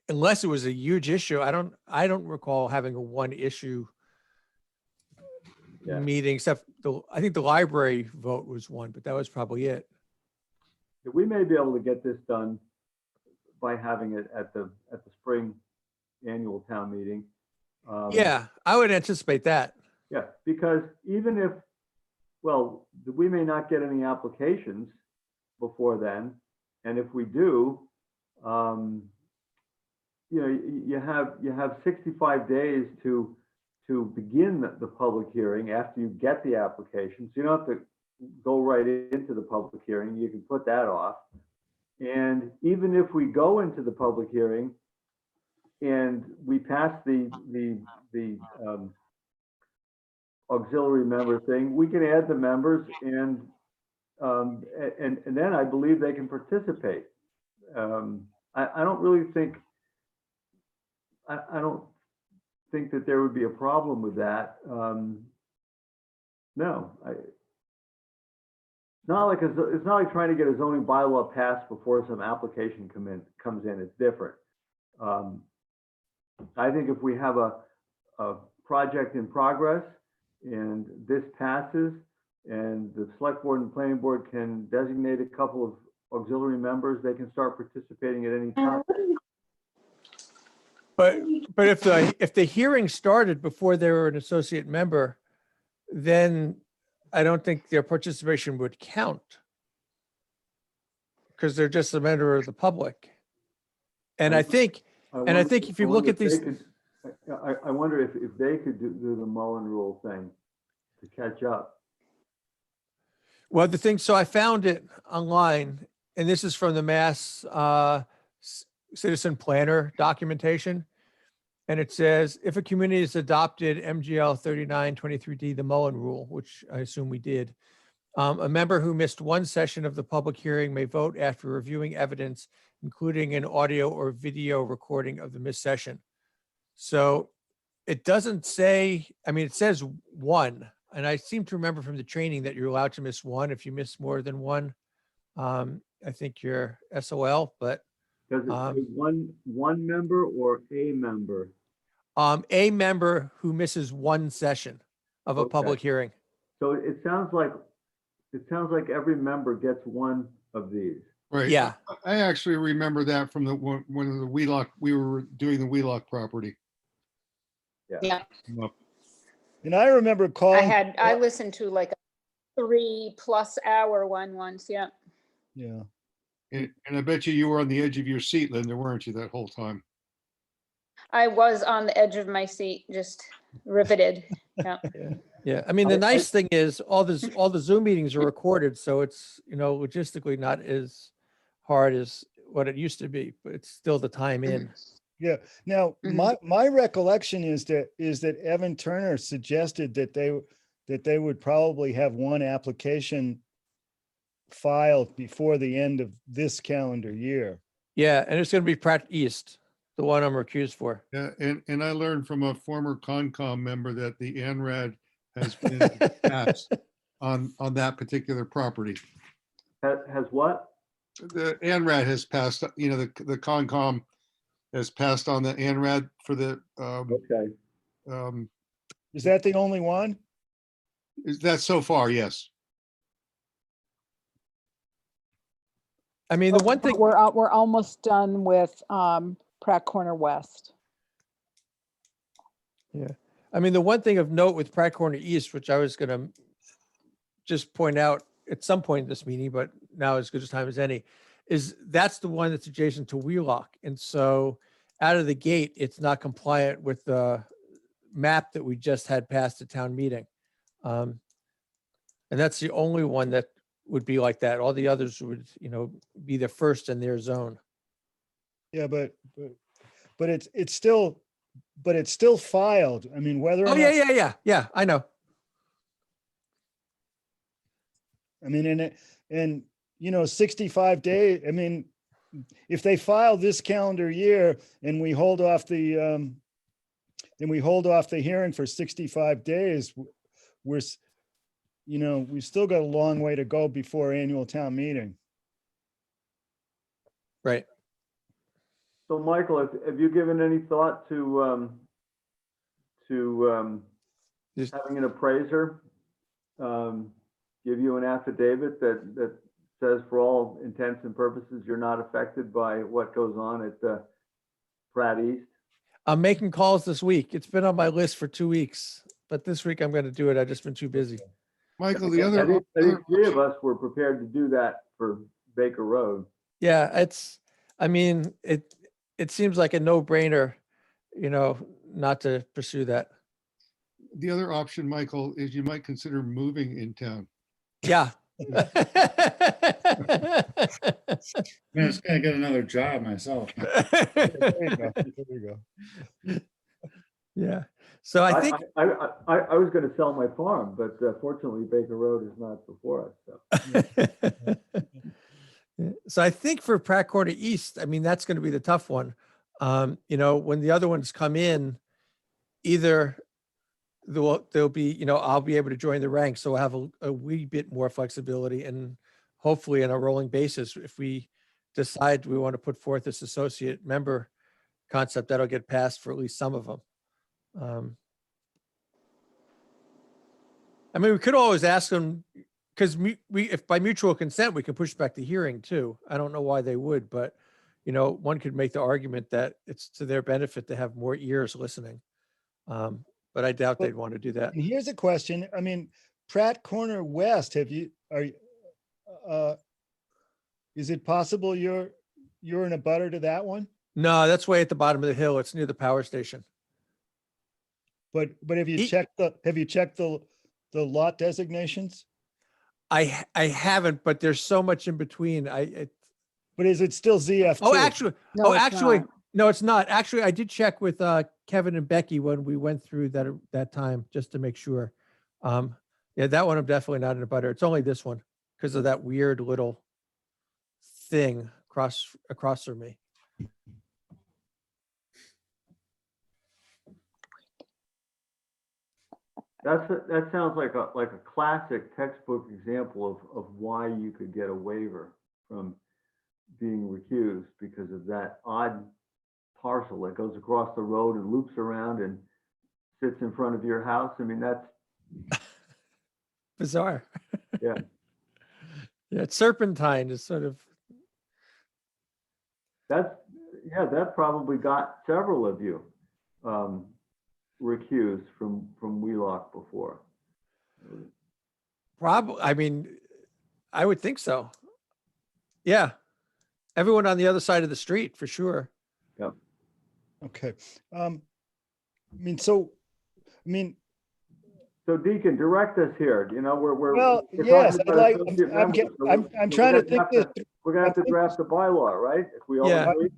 unless it was a huge issue, I don't recall having a one issue Yeah. meeting, except I think the library vote was one, but that was probably it. We may be able to get this done by having it at the spring annual town meeting. Yeah, I would anticipate that. Yeah, because even if, we may not get any applications before then, and if we do, you have 65 days to begin the public hearing after you get the application. So you don't have to go right into the public hearing. You can put that off. And even if we go into the public hearing and we pass the auxiliary member thing, we can add the members and then I believe they can participate. I don't really think, I don't think that there would be a problem with that. No, it's not like trying to get a zoning bylaw passed before some application comes in. It's different. I think if we have a project in progress and this passes and the select board and planning board can designate a couple of auxiliary members, they can start participating at any time. But if the hearing started before they were an associate member, then I don't think their participation would count. Because they're just a member of the public. And I think if you look at these, I wonder if they could do the Mullen Rule thing to catch up. well, so I found it online, and this is from the Mass Citizen Planner documentation. And it says, if a community has adopted MGL 3923D, the Mullen Rule, which I assume we did, a member who missed one session of the public hearing may vote after reviewing evidence, including an audio or video recording of the missed session. So it doesn't say, I mean, it says one, and I seem to remember from the training that you're allowed to miss one. If you miss more than one, I think you're SOL, but Does it say one member or a member? a member who misses one session of a Okay. public hearing. So it sounds like every member gets one of these. Right. Yeah. I actually remember that from the one of the Wheelock, we were doing the Wheelock property. Yeah, And I remember calling. I listened to like a 3+ hour one once, yeah. Yeah. And I bet you were on the edge of your seat, Linda, weren't you, that whole time? I was on the edge of my seat, just riveted. Yeah. Yeah, I mean, the nice thing is all the Zoom meetings are recorded, so it's, logistically not as hard as what it used to be, but it's still the time in. Yeah. Now, Mhm. my recollection is that Evan Turner suggested that they would probably have one application filed before the end of this calendar year. Yeah, and it's going to be Pratt East, the one I'm recused for. Yeah, and I learned from a former Concom member that the ANRAD has been passed on that particular property. Has what? The ANRAD has passed, the Concom has passed on the ANRAD for the, Okay. Is that the only one? is that so far? Yes. I mean, the one thing, We're almost done with Pratt Corner West. yeah, I mean, the one thing of note with Pratt Corner East, which I was going to just point out at some point in this meeting, but now as good a time as any, is that's the one that's adjacent to Wheelock. And so out of the gate, it's not compliant with the map that we just had passed at town meeting. And that's the only one that would be like that. All the others would, be the first in their zone. Yeah, but it's still filed. I mean, whether or Oh, not, yeah, I know. I mean, and 65 days, I mean, if they file this calendar year and we hold off the hearing for 65 days, we've still got a long way to go before annual town meeting. Right. So Michael, have you given any thought to Just- having an appraiser give you an affidavit that says for all intents and purposes, you're not affected by what goes on at Pratt East? I'm making calls this week. It's been on my list for 2 weeks, but this week I'm going to do it. I've just been too busy. Michael, the I other, think three of us were prepared to do that for Baker Road. Yeah, it seems like a no-brainer, not to pursue that. the other option, Michael, is you might consider moving in town. Yeah. Man, I was gonna get another job myself. There you go. There you go. Yeah. So I think, I was gonna sell my farm, but fortunately Baker Road is not before us, so. so I think for Pratt Corner East, I mean, that's going to be the tough one. You know, when the other ones come in, either there'll be, you know, I'll be able to join the ranks, so we'll have a wee bit more flexibility, and hopefully on a rolling basis, if we decide we want to put forth this associate member concept, that'll get passed for at least some of them. I mean, we could always ask them, because if by mutual consent, we can push back the hearing too. I don't know why they would, but you know, one could make the argument that it's to their benefit to have more ears listening. But I doubt they'd want to do that. And here's a question. I mean, Pratt Corner West, is it possible you're in a butter to that one? No, that's way at the bottom of the hill. It's near the power station. But have you checked the lot designations? I haven't, but there's so much in between. But is it still ZF2? Oh, actually, No, it's actually, not. no, it's not. Actually, I did check with Kevin and Becky when we went through that time, just to make sure. Yeah, that one I'm definitely not in a butter. It's only this one because of that weird little thing across from me. That sounds like a classic textbook example of why you could get a waiver from being recused, because of that odd parcel that goes across the road and loops around and sits in front of your house. I mean, that's Bizarre. Yeah. Yeah, it's serpentine is sort of. that probably got several of you recused from Wheelock before. Probably, I mean, I would think so. Yeah. Everyone on the other side of the street, for sure. Okay. I mean, so Deacon, direct us here. You know, we're well, we're yes, talking I'd about like, associate I'm members, so I'm so trying to we're think gonna this. have to- We're gonna have to draft the bylaw, right? If we all Yeah. agree.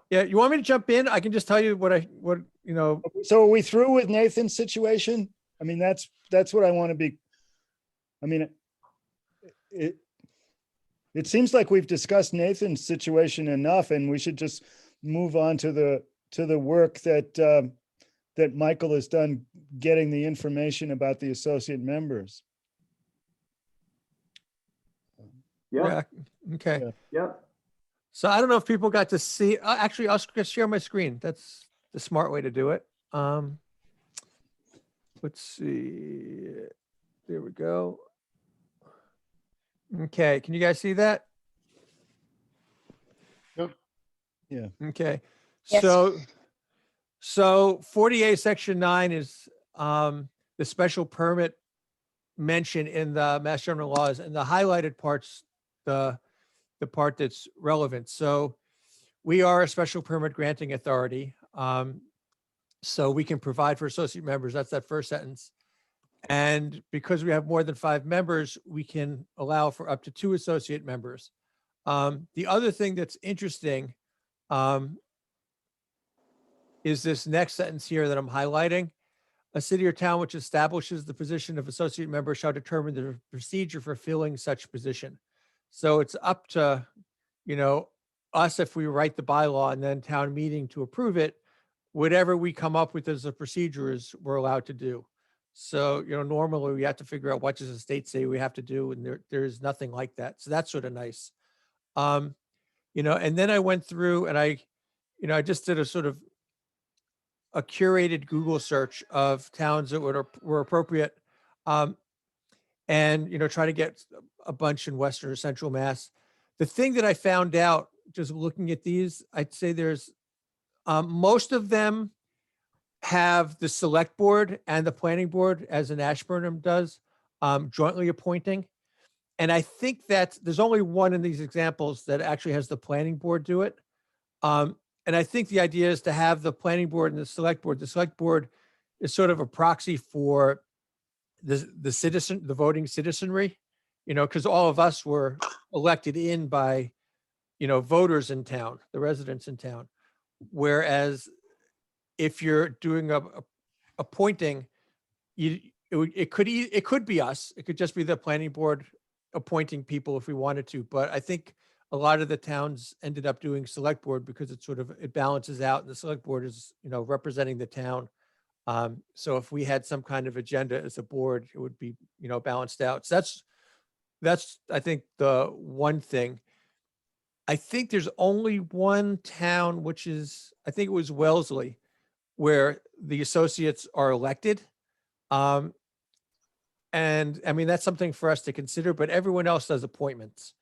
Yeah, you want me to jump in? I can just tell you what you know. So are we through with Nathan's situation? I mean, that's what I want to be. I mean, it seems like we've discussed Nathan's situation enough, and we should just move on to the work that Michael has done, getting the information about the associate members. Yeah, Okay. Yeah. yep. So I don't know if people got to see, actually, I'll just share my screen. That's the smart way to do it. Let's see. There we go. Okay. Can you guys see that? Yep. Yeah. Okay. Yes. So 48 section 9 is the special permit mentioned in the Mass General laws, and the highlighted parts, the part that's relevant. So we are a special permit granting authority. So we can provide for associate members. That's that first sentence. And because we have more than 5 members, we can allow for up to 2 associate members. The other thing that's interesting is this next sentence here that I'm highlighting. A city or town which establishes the position of associate member shall determine the procedure for filling such position. So it's up to, you know, us if we write the bylaw and then town meeting to approve it. Whatever we come up with as a procedure is we're allowed to do. So, you know, normally we have to figure out what does the state say we have to do, and there's nothing like that. So that's sort of nice. You know, and then I went through and I just did a sort of a curated Google search of towns that were appropriate, and, you know, try to get a bunch in Western or Central Mass. The thing that I found out just looking at these, I'd say there's most of them have the select board and the planning board, as in Ashburnham does, jointly appointing. And I think that there's only one in these examples that actually has the planning board do it. And I think the idea is to have the planning board and the select board. The select board is sort of a proxy for the voting citizenry, you know, because all of us were elected in by, you know, voters in town, the residents in town. Whereas if you're doing appointing, it could be us. It could just be the planning board appointing people if we wanted to. But I think a lot of the towns ended up doing select board because it balances out, and the select board is, representing the town. So if we had some kind of agenda as a board, it would be, balanced out. So that's, I think, the one thing. I think there's only one town, which is, I think it was Wellesley, where the associates are elected. And I mean, that's something for us to consider, but everyone else does appointments.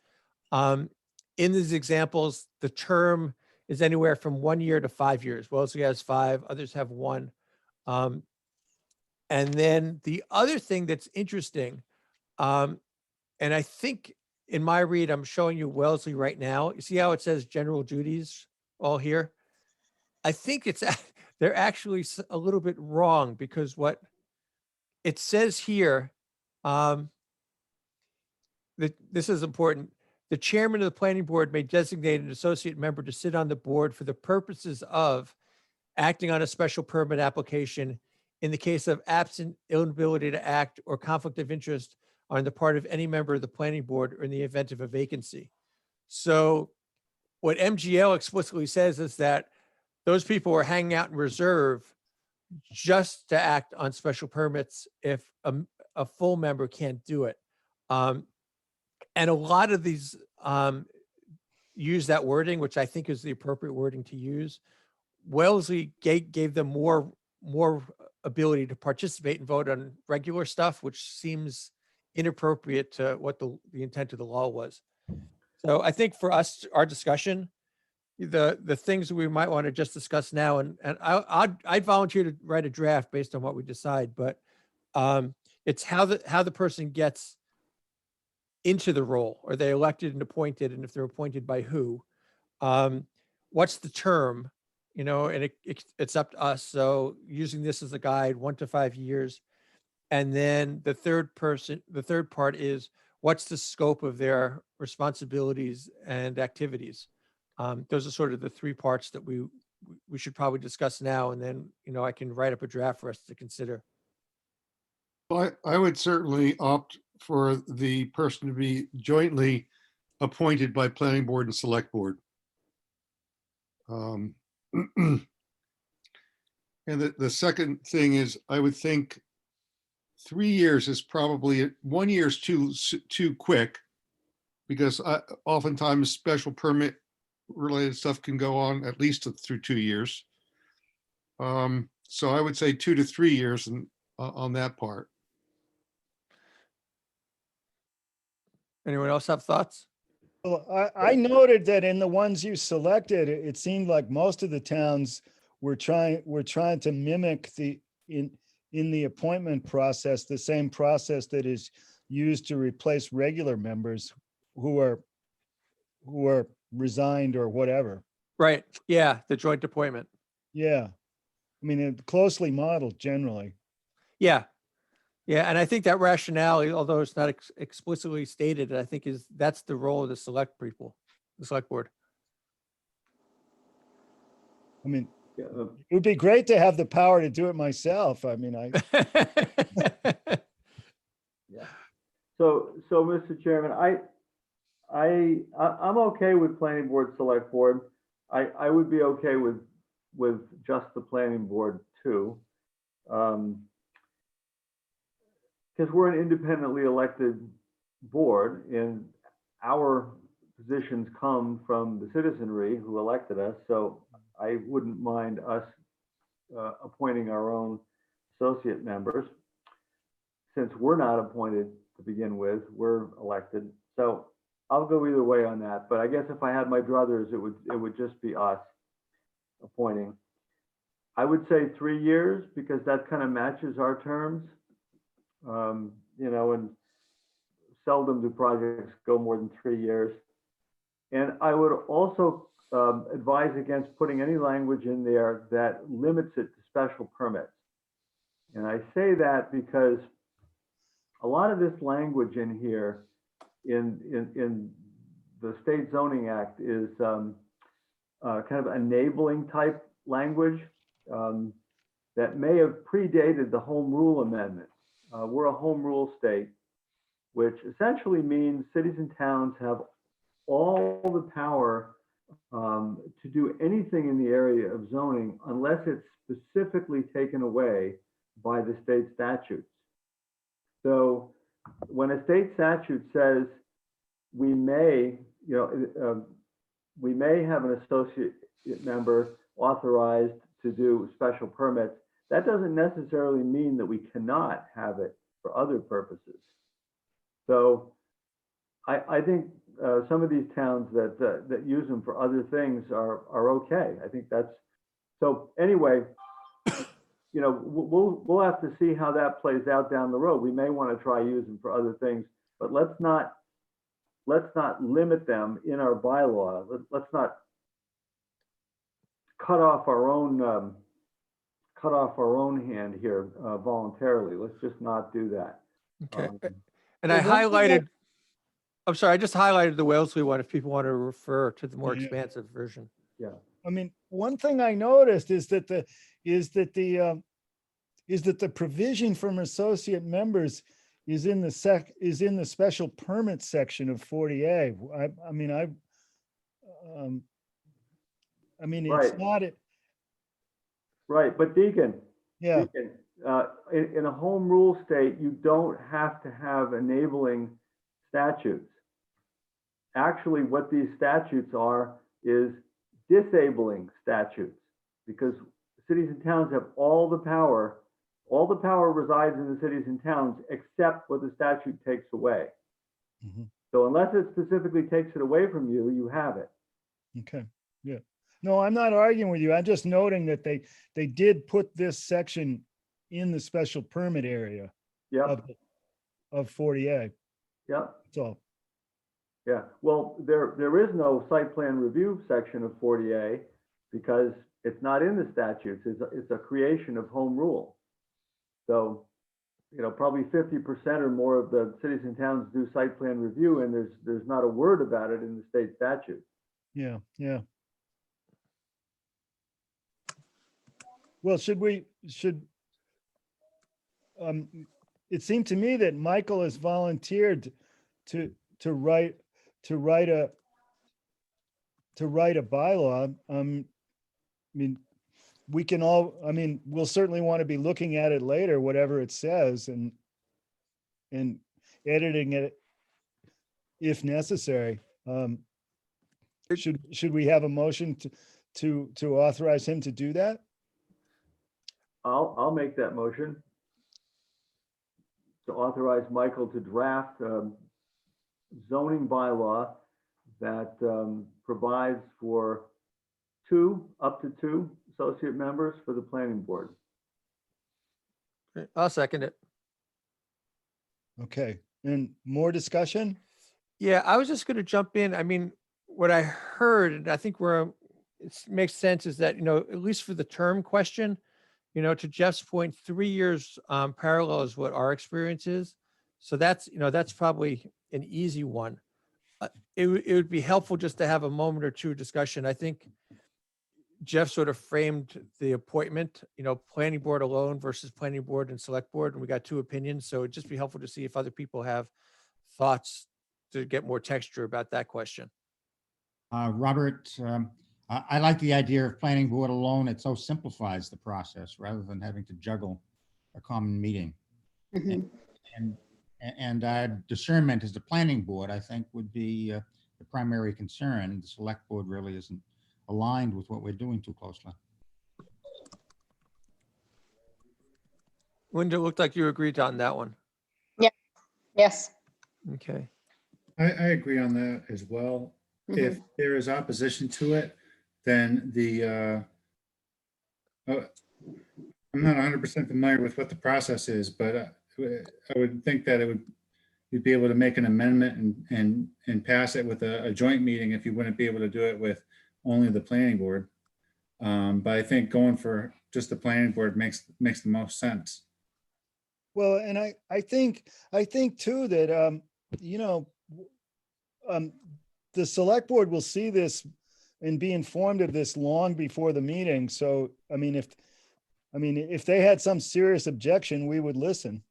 In these examples, the term is anywhere from 1 year to 5 years. Wellesley has 5, others have 1. And then the other thing that's interesting, and I think in my read, I'm showing you Wellesley right now. You see how it says general duties all here? I think they're actually a little bit wrong, because what it says here, this is important. The chairman of the planning board may designate an associate member to sit on the board for the purposes of acting on a special permit application in the case of absent inability to act or conflict of interest on the part of any member of the planning board, or in the event of a vacancy. So what MGL explicitly says is that those people are hanging out in reserve just to act on special permits if a full member can't do it. And a lot of these use that wording, which I think is the appropriate wording to use. Wellesley gave them more ability to participate and vote on regular stuff, which seems inappropriate to what the intent of the law was. So I think for us, our discussion, the things we might want to just discuss now, and I'd volunteer to write a draft based on what we decide, but it's how the person gets into the role. Are they elected and appointed? And if they're appointed by who? What's the term? And it's up to us. So using this as a guide, 1 to 5 years. And then the third part is, what's the scope of their responsibilities and activities? Those are sort of the 3 parts that we should probably discuss now. And then, I can write up a draft for us to consider. I would certainly opt for the person to be jointly appointed by planning board and select board. And the second thing is, I would think 3 years is probably, 1 year is too quick, because oftentimes special permit related stuff can go on at least through 2 years. So I would say 2 to 3 years on that part. Anyone else have thoughts? Well, I noted that in the ones you selected, it seemed like most of the towns were trying to mimic in the appointment process, the same process that is used to replace regular members who are resigned or whatever. Right. Yeah. The joint appointment. Yeah. I mean, it's closely modeled generally. Yeah. Yeah. And I think that rationale, although it's not explicitly stated, I think that's the role of the select board. I mean, Yeah, it would be great to have the power to do it myself. I mean, yeah. So Mr. Chairman, I'm okay with planning board, select board. I would be okay with just the planning board too. Because we're an independently elected board, and our positions come from the citizenry who elected us. So I wouldn't mind us appointing our own associate members. Since we're not appointed to begin with, we're elected. So I'll go either way on that. But I guess if I had my druthers, it would just be us appointing. I would say 3 years, because that kind of matches our terms. And seldom do projects go more than 3 years. And I would also advise against putting any language in there that limits it to special permits. And I say that because a lot of this language in here in the State Zoning Act is kind of enabling type language. that may have predated the home rule amendment. We're a home rule state, which essentially means cities and towns have all the power to do anything in the area of zoning unless it's specifically taken away by the state statutes. So when a state statute says we may, we may have an associate member authorized to do special permits, that doesn't necessarily mean that we cannot have it for other purposes. So I think some of these towns that use them for other things are okay. I think that's, so anyway, we'll have to see how that plays out down the road. We may want to try using them for other things, but let's not limit them in our bylaw. Let's not cut off our own hand here voluntarily. Let's just not do that. Okay. And I well, one thing highlighted, I'm sorry, I just highlighted the Wellesley one if people want to refer to the more Yeah. expansive version. I mean, one thing I noticed is that the provision from associate members is in the special permit section of 40A. I mean, it's Right. not it. Right, but Deacon, Yeah, in a home rule state, you don't have to have enabling statutes. Actually, what these statutes are is disabling statutes, because cities and towns have all the power. All the power resides in the cities and towns except what the statute takes away. Mhm. So unless it specifically takes it away from you, you have it. okay, yeah. No, I'm not arguing with you. I'm just noting that they did put this section in the special permit area Yep, of 40A. yep. That's all. Yeah, well, there is no site plan review section of 40A because it's not in the statutes. It's a creation of home rule. So, probably 50% or more of the cities and towns do site plan review, and there's not a word about it in the state statute. Yeah, yeah. Well, it seemed to me that Michael has volunteered to write a bylaw. I mean, we'll certainly want to be looking at it later, whatever it says, and editing it if necessary. Should we have a motion to authorize him to do that? I'll make that motion to authorize Michael to draft zoning bylaw that provides for up to two associate members for the planning board. I'll second it. Okay, and more discussion? Yeah, I was just going to jump in. I mean, what I heard, and I think it makes sense, is that, at least for the term question, to Jeff's point, 3 years parallel is what our experience is. So that's probably an easy one. It would be helpful just to have a moment or two discussion. I think Jeff sort of framed the appointment, planning board alone versus planning board and select board, and we got two opinions. So it'd just be helpful to see if other people have thoughts to get more texture about that question. Robert, I like the idea of planning board alone. It so simplifies the process rather than having to juggle a common meeting. Mhm. And discernment as the planning board, I think, would be the primary concern. The select board really isn't aligned with what we're doing too closely. Linda, it looked like you agreed on that one. Yes. Okay. I agree on that as well. If there is opposition to it, then I'm not 100% familiar with what the process is, but I would think that you'd be able to make an amendment and pass it with a joint meeting if you wouldn't be able to do it with only the planning board. But I think going for just the planning board makes the most sense. Well, and I think too that, the select board will see this and be informed of this long before the meeting. So, I mean, I mean, if they had some serious objection, we would listen.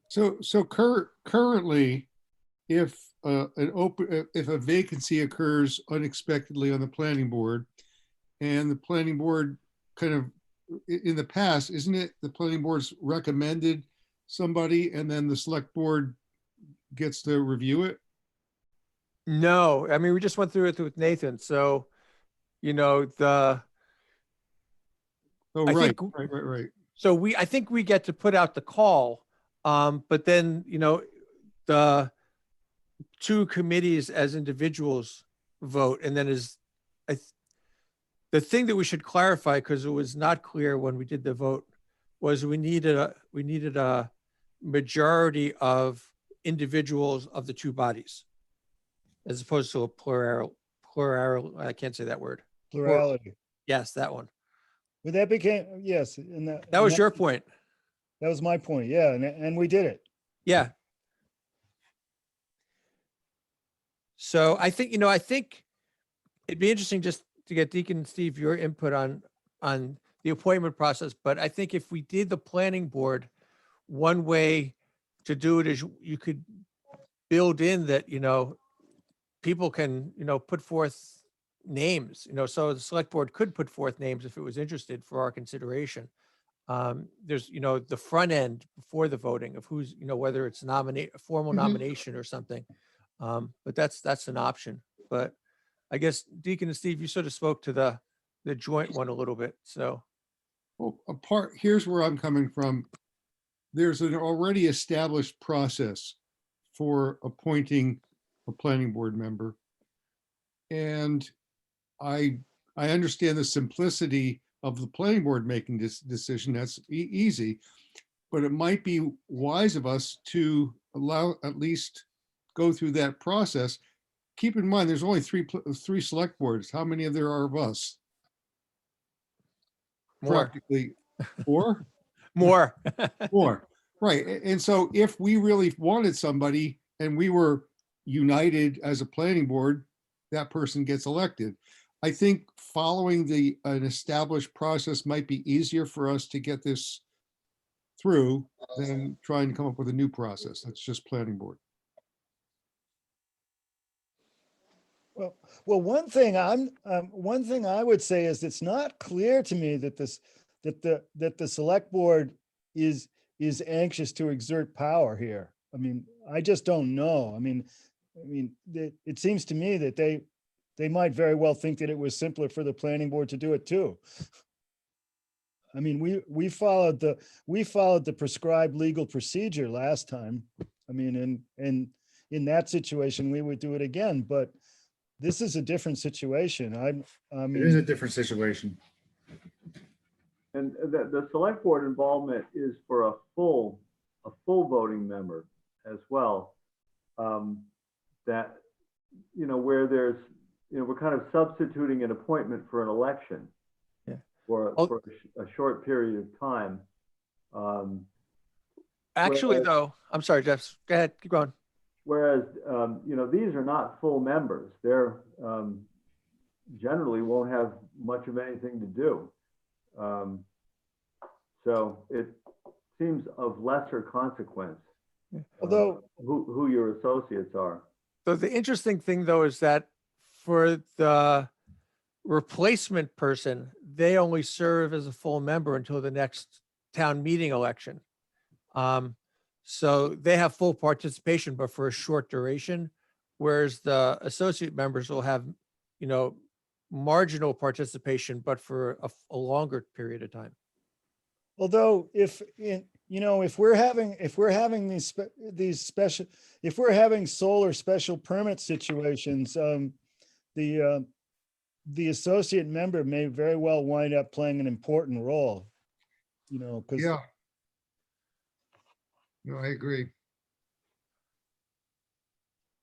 So currently, if if a vacancy occurs unexpectedly on the planning board, and the planning board kind of, in the past, isn't it the planning board's recommended somebody and then the select board gets to review it? No, I mean, we just went through it with Nathan. So, you know, Oh, I right, think- right. so I think we get to put out the call. But then, you know, the two committees as individuals vote, and then the thing that we should clarify, because it was not clear when we did the vote, was we needed a majority of individuals of the two bodies, as opposed to a plural, I can't say that word. Plurality. Yes, that one. But that became, yes, and That was your point. that was my point. Yeah, and we did it. Yeah. So I think, I think it'd be interesting just to get Deacon and Steve, your input on the appointment process. But I think if we did the planning board, one way to do it is you could build in that, people can, put forth names, so the select board could put forth names if it was interested for our consideration. There's, the front end before the voting of who's, whether it's a formal Mhm. nomination or something. But that's an option. But I guess Deacon and Steve, you sort of spoke to the joint one a little bit. So, Well, here's where I'm coming from. There's an already established process for appointing a planning board member. And I understand the simplicity of the planning board making this decision. That's easy. But it might be wise of us to allow, at least go through that process. Keep in mind, there's only three select boards. How many of there are of us? more, Practically four? more. More, right. And so if we really wanted somebody and we were united as a planning board, that person gets elected. I think following an established process might be easier for us to get this through than trying to come up with a new process. That's just planning board. Well, one thing I would say is it's not clear to me that the select board is anxious to exert power here. I mean, I just don't know. I mean, it seems to me that they might very well think that it was simpler for the planning board to do it too. I mean, we followed the prescribed legal procedure last time. I mean, and in that situation, we would do it again, but this is a different situation. I It is a mean, different situation. And the select board involvement is for a full voting member as well. That, where there's, we're kind of substituting an appointment for an election. Yeah. For a short period of time. Actually, Whereas- though, I'm sorry, Jeff, go ahead, keep going. Whereas, these are not full members. They're generally won't have much of anything to do. So it seems of lesser consequence. although, Who your associates are. So the interesting thing, though, is that for the replacement person, they only serve as a full member until the next town meeting election. So they have full participation, but for a short duration, whereas the associate members will have, marginal participation, but for a longer period of time. although if we're having these special, if we're having solar special permit situations, the associate member may very well wind up playing an important role, because Yeah. No, I agree.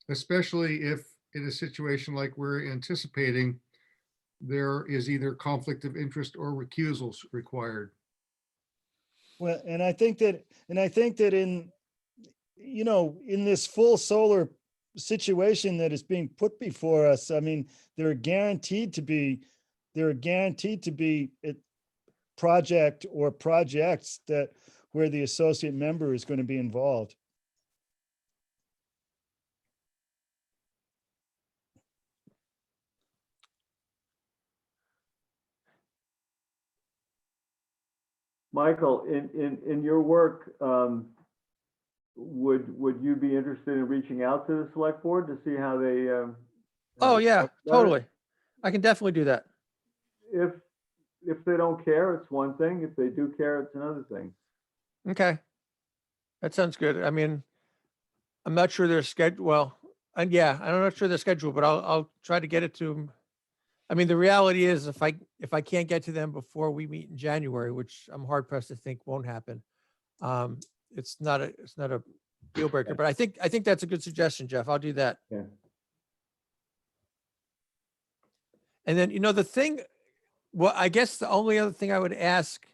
Especially if in a situation like we're anticipating, there is either conflict of interest or recusals required. well, and I think that in, in this full solar situation that is being put before us, I mean, there are guaranteed to be project or projects that where the associate member is going to be involved. Michael, in your work, would you be interested in reaching out to the select board to see how they? Oh, yeah, about it? totally. I can definitely do that. If they don't care, it's one thing. If they do care, it's another thing. Okay. That sounds good. I mean, I'm not sure their schedule, well, and yeah, I'm not sure their schedule, but I'll try to get it to them. I mean, the reality is if I can't get to them before we meet in January, which I'm hard pressed to think won't happen, it's not a deal breaker, but I think that's a good suggestion, Jeff. I'll do that. Yeah. And then, the thing, well, I guess the only other thing I would ask,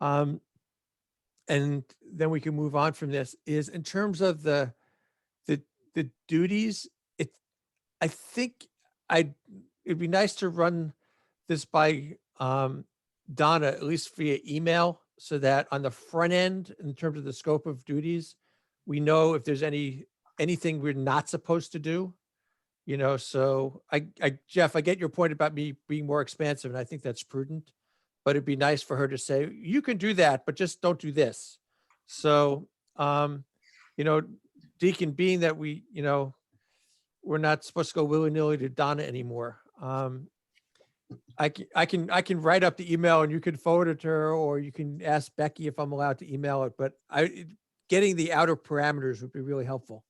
and then we can move on from this, is in terms of the duties, I think it'd be nice to run this by Donna, at least via email, so that on the front end, in terms of the scope of duties, we know if there's anything we're not supposed to do. So Jeff, I get your point about me being more expansive, and I think that's prudent, but it'd be nice for her to say, you can do that, but just don't do this. So, Deacon, being that we're not supposed to go willy-nilly to Donna anymore. I can write up the email and you can forward it to her, or you can ask Becky if I'm allowed to email it, but getting the outer parameters would be really helpful.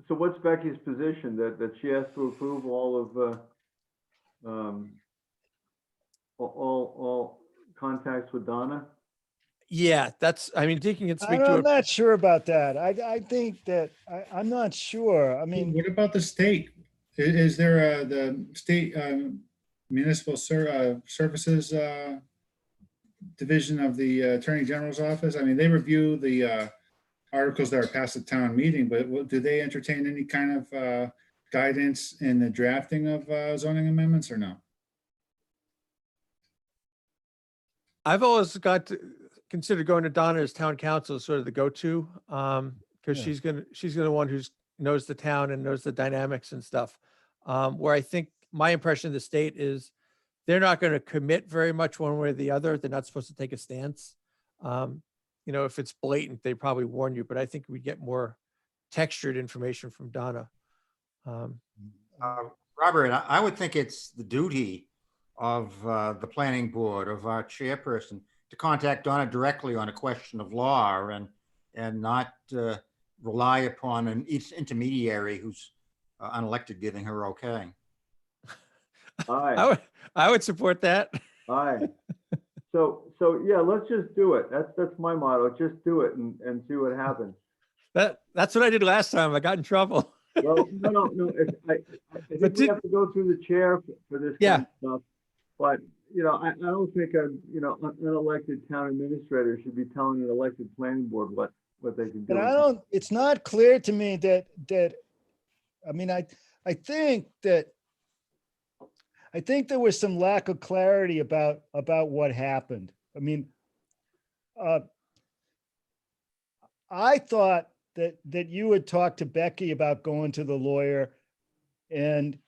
So what's Becky's position, that she has to approve all contacts with Donna? Yeah, Deacon can speak to I'm it. not sure about that. I think that I'm not sure. I mean, What about the state? Is there the state municipal services division of the Attorney General's office? I mean, they review the articles that are passed at town meeting, but do they entertain any kind of guidance in the drafting of zoning amendments or no? I've always considered going to Donna as town council as sort of the go-to, because Yeah. she's the one who knows the town and knows the dynamics and stuff. Where I think my impression of the state is they're not going to commit very much one way or the other. They're not supposed to take a stance. If it's blatant, they probably warn you, but I think we get more textured information from Donna. Robert, I would think it's the duty of the planning board, of our chairperson, to contact Donna directly on a question of law and not rely upon each intermediary who's unelected giving her okay. Aye, I would support that. aye. So yeah, let's just do it. That's my motto. Just do it and see what happens. That's what I did last time. I got in trouble. Well, no. I think we have to go through the chair for this kind of stuff. But, I don't think an unelected town administrator should be telling an elected planning board what they can do. but it's not clear to me that, I mean, I think there was some lack of clarity about what happened. I mean, I thought that you had talked to Becky about going to the lawyer and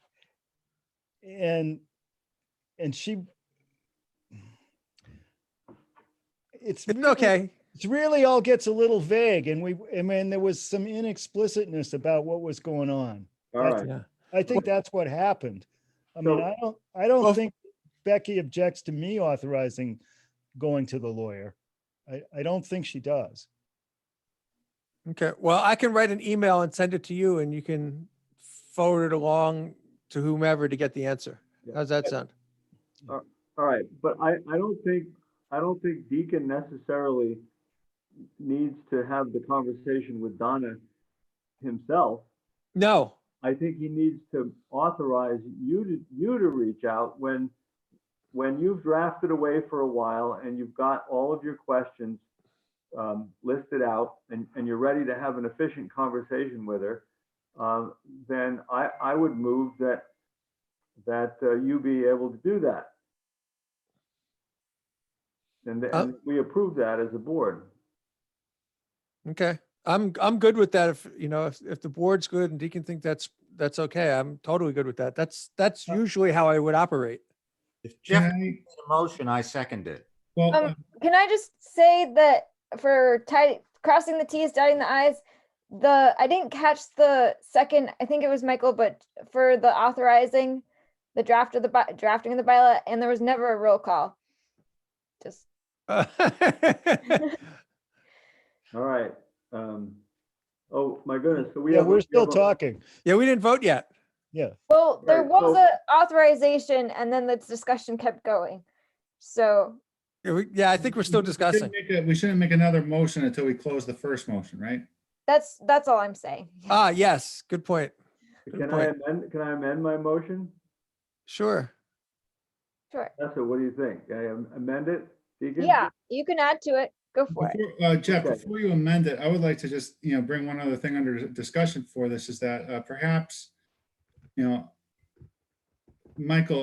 she, It's really, okay. It's really all gets a little vague, and there was some inexplicitness about what was going on. All right. Yeah. I think that's what happened. I So- mean, I don't Well- think Becky objects to me authorizing going to the lawyer. I don't think she does. Okay. Well, I can write an email and send it to you, and you can forward it along to whomever to get the answer. Yeah. How's that sound? All right, but I don't think Deacon necessarily needs to have the conversation with Donna himself. No. I think he needs to authorize you to reach out when you've drafted away for a while and you've got all of your questions listed out and you're ready to have an efficient conversation with her. then I would move that you be able to do that. And we approve that as a board. Okay, I'm good with that. If, you know, if the board's good and Deacon think that's okay, I'm totally good with that. That's usually how I would operate. If Jeff Can made a motion, I second it. Well, Can I just say that for crossing the T's, dotting the I's, I didn't catch the second, I think it was Michael, but for the authorizing the drafting of the bylaw, and there was never a roll call. Just, All right. Oh, my goodness. So Yeah, we're still talking. Yeah, we didn't vote yet. Yeah. well, there Right, was so- a authorization and then the discussion kept going. So, Yeah, I think we're still we discussing. we shouldn't make another motion until we close the first motion, right? that's all I'm saying. Ah, yes, good point. Good Can point. can I amend my motion? Sure. Sure. That's it. What do you think? Can I amend it? Deacon? Yeah, you can add to it. Go for it. Jeff, Okay. before you amend it, I would like to just, bring one other thing under discussion for this is that perhaps, Michael,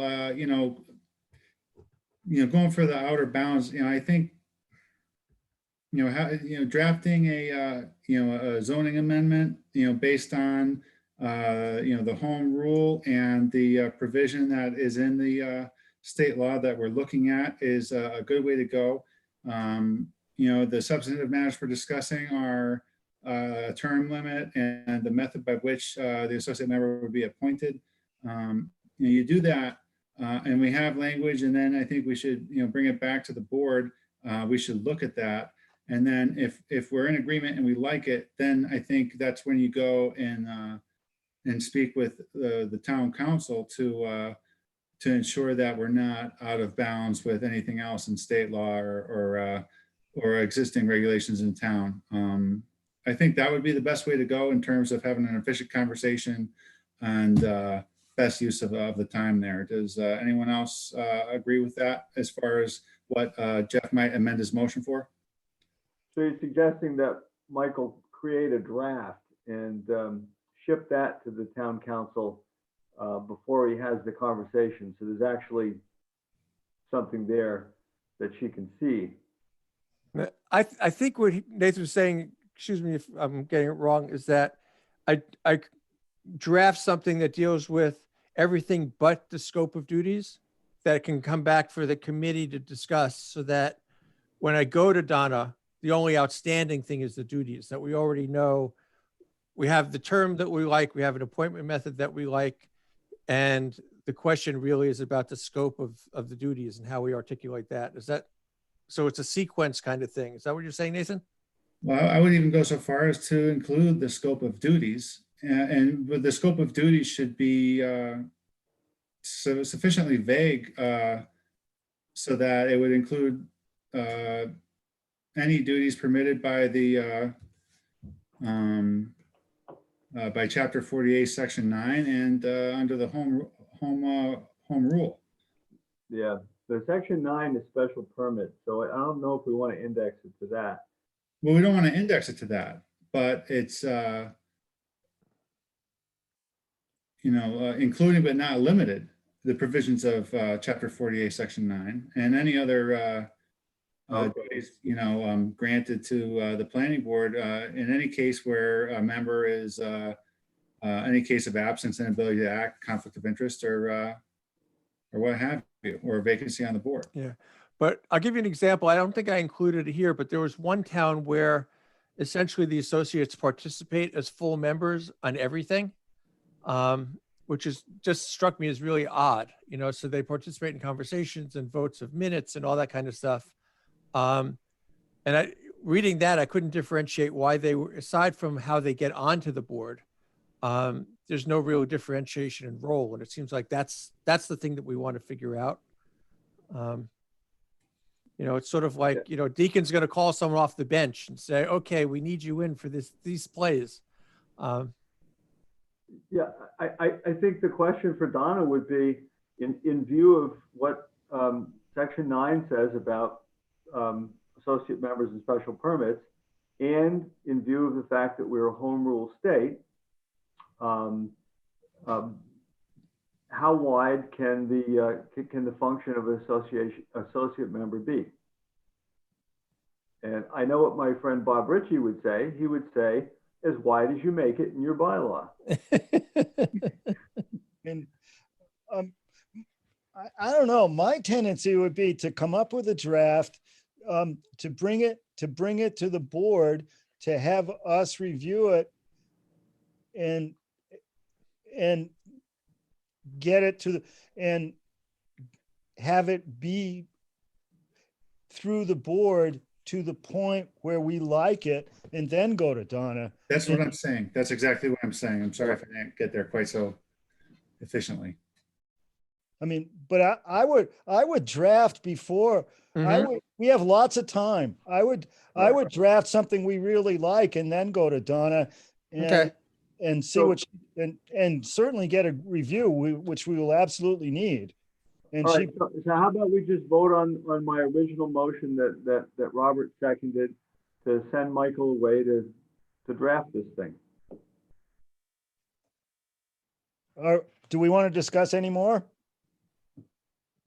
going for the outer bounds, I think, drafting a zoning amendment, based on, the home rule and the provision that is in the state law that we're looking at is a good way to go. The substantive matters we're discussing are term limit and the method by which the associate member would be appointed. You do that, and we have language, and then I think we should, bring it back to the board. We should look at that. And then if we're in agreement and we like it, then I think that's when you go and speak with the town council to ensure that we're not out of bounds with anything else in state law or existing regulations in town. I think that would be the best way to go in terms of having an efficient conversation and best use of the time there. Does anyone else agree with that as far as what Jeff might amend his motion for? So you're suggesting that Michael create a draft and ship that to the town council before he has the conversation. So there's actually something there that she can see. I think what Nathan was saying, excuse me if I'm getting it wrong, is that I draft something that deals with everything but the scope of duties that can come back for the committee to discuss, so that when I go to Donna, the only outstanding thing is the duties that we already know. We have the term that we like, we have an appointment method that we like, and the question really is about the scope of the duties and how we articulate that. Is that, so it's a sequence kind of thing. Is that what you're saying, Nathan? Well, I would even go so far as to include the scope of duties, and the scope of duties should be sufficiently vague so that it would include any duties permitted by the by Chapter 48, Section 9, and under the home rule. Yeah, the section 9 is special permit. So I don't know if we want to index it to that. Well, we don't want to index it to that, but it's including but not limited the provisions of Chapter 48, Section 9, and any other duties, granted to the planning board in any case where a member is any case of absence, inability to act, conflict of interest, or what have you, or a vacancy on the board. Yeah, but I'll give you an example. I don't think I included it here, but there was one town where essentially the associates participate as full members on everything, which is just struck me as really odd, so they participate in conversations and votes of minutes and all that kind of stuff. And reading that, I couldn't differentiate why they were, aside from how they get onto the board, there's no real differentiation in role. And it seems like that's the thing that we want to figure out. It's sort of like, Deacon's going to call someone off the bench and say, okay, we need you in for these plays. Yeah, I think the question for Donna would be in view of what Section 9 says about associate members and special permits, and in view of the fact that we're a home rule state, um, how wide can the function of an associate member be? And I know what my friend Bob Ritchie would say. He would say, as wide as you make it in your bylaw. And I don't know, my tendency would be to come up with a draft, to bring it to the board, to have us review it and get it to and have it be through the board to the point where we like it, and then go to Donna. That's what I'm saying. That's exactly what I'm saying. I'm sorry if I didn't get there quite so efficiently. I mean, but I would draft before. Mhm. We have lots of time. I would draft something we really like and then go to Donna Okay. and see So- what, and certainly get a review, which we will absolutely need. And All she, right, so how about we just vote on my original motion that Robert seconded to send Michael away to draft this thing? do we want to discuss any more?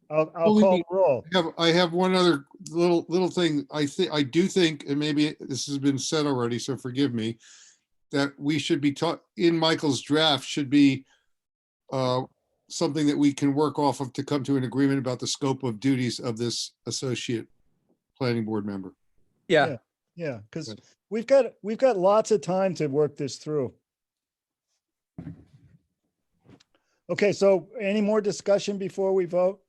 I'll Only call me. the roll. I have one other little thing. I do think, and maybe this has been said already, so forgive me, that we should be taught in Michael's draft should be something that we can work off of to come to an agreement about the scope of duties of this associate planning board member. Yeah. Yeah, because Good. we've got lots of time to work this through. Okay, so any more discussion before we vote?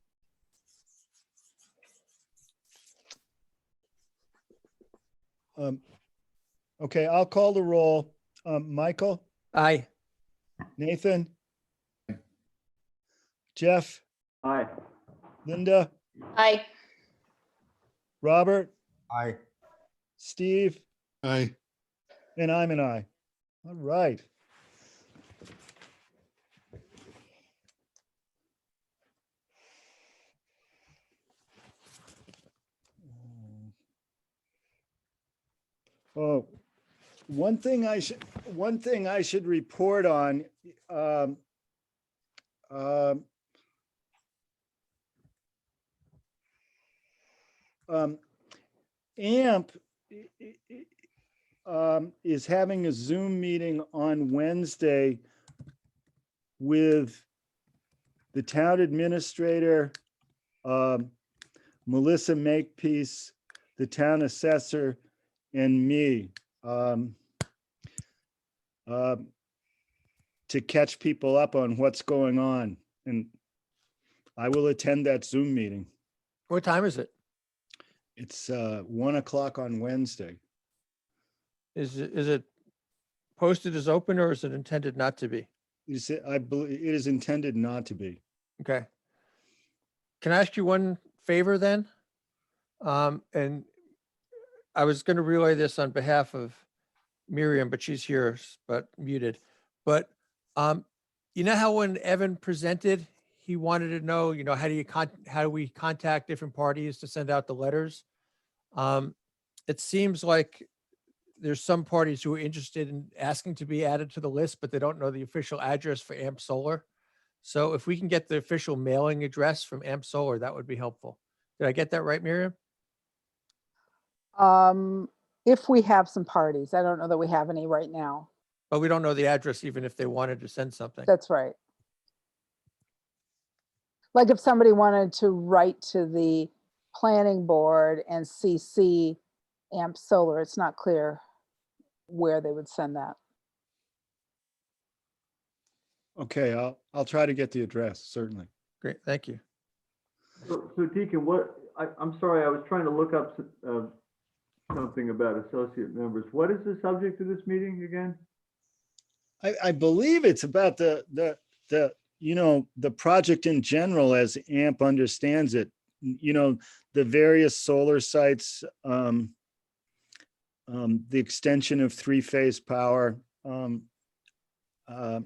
Okay, I'll call the roll. Michael, Aye. Nathan, Jeff, Aye. Linda, Aye. Robert, Aye. Steve, I, and I'm an aye. All right. Oh, one thing I should report on. Um, AMP is having a Zoom meeting on Wednesday with the town administrator, Melissa Makepeace, the town assessor, and me, to catch people up on what's going on. And I will attend that Zoom meeting. What time is it? It's 1 o'clock on Wednesday. Is it posted as open or is it intended not to be? I believe it is intended not to be. Okay. Can I ask you one favor then? And I was going to relay this on behalf of Miriam, but she's here, but muted. But you know how when Evan presented, he wanted to know, how do we contact different parties to send out the letters? It seems like there's some parties who are interested in asking to be added to the list, but they don't know the official address for AMP Solar. So if we can get the official mailing address from AMP Solar, that would be helpful. Did I get that right, Miriam? If we have some parties, I don't know that we have any right now. But we don't know the address, even if they wanted to send something. That's right. Like if somebody wanted to write to the planning board and CC AMP Solar, it's not clear where they would send that. Okay, I'll try to get the address, certainly. Great, thank you. So Deacon, I'm sorry, I was trying to look up something about associate members. What is the subject of this meeting again? I believe it's about the project in general as AMP understands it. The various solar sites, the extension of three-phase power. I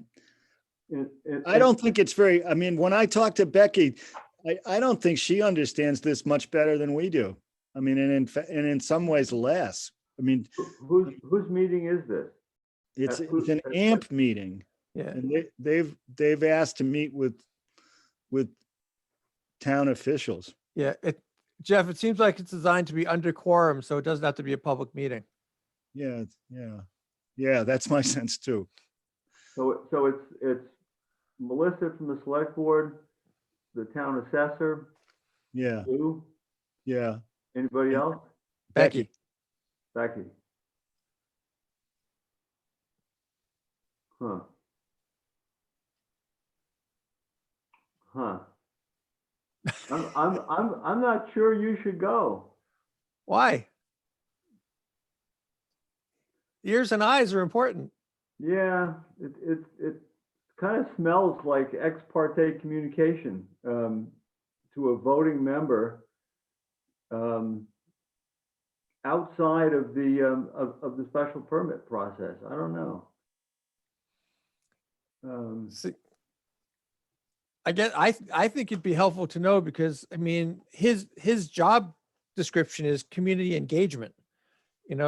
don't think it's very, when I talk to Becky, I don't think she understands this much better than we do. And in some ways less. Whose meeting is this? It's an AMP meeting. Yeah, And they've asked to meet with town officials. yeah. Jeff, it seems like it's designed to be under quorum, so it doesn't have to be a public meeting. Yeah, yeah, that's my sense too. So it's Melissa from the select board, the town assessor, Yeah, you, yeah. anybody else? Becky. Becky. Huh. Huh. I'm not sure you should go. Why? Ears and eyes are important. Yeah, it kind of smells like ex parte communication to a voting member outside of the special permit process. I don't know. See, I think it'd be helpful to know because I mean his job description is community engagement,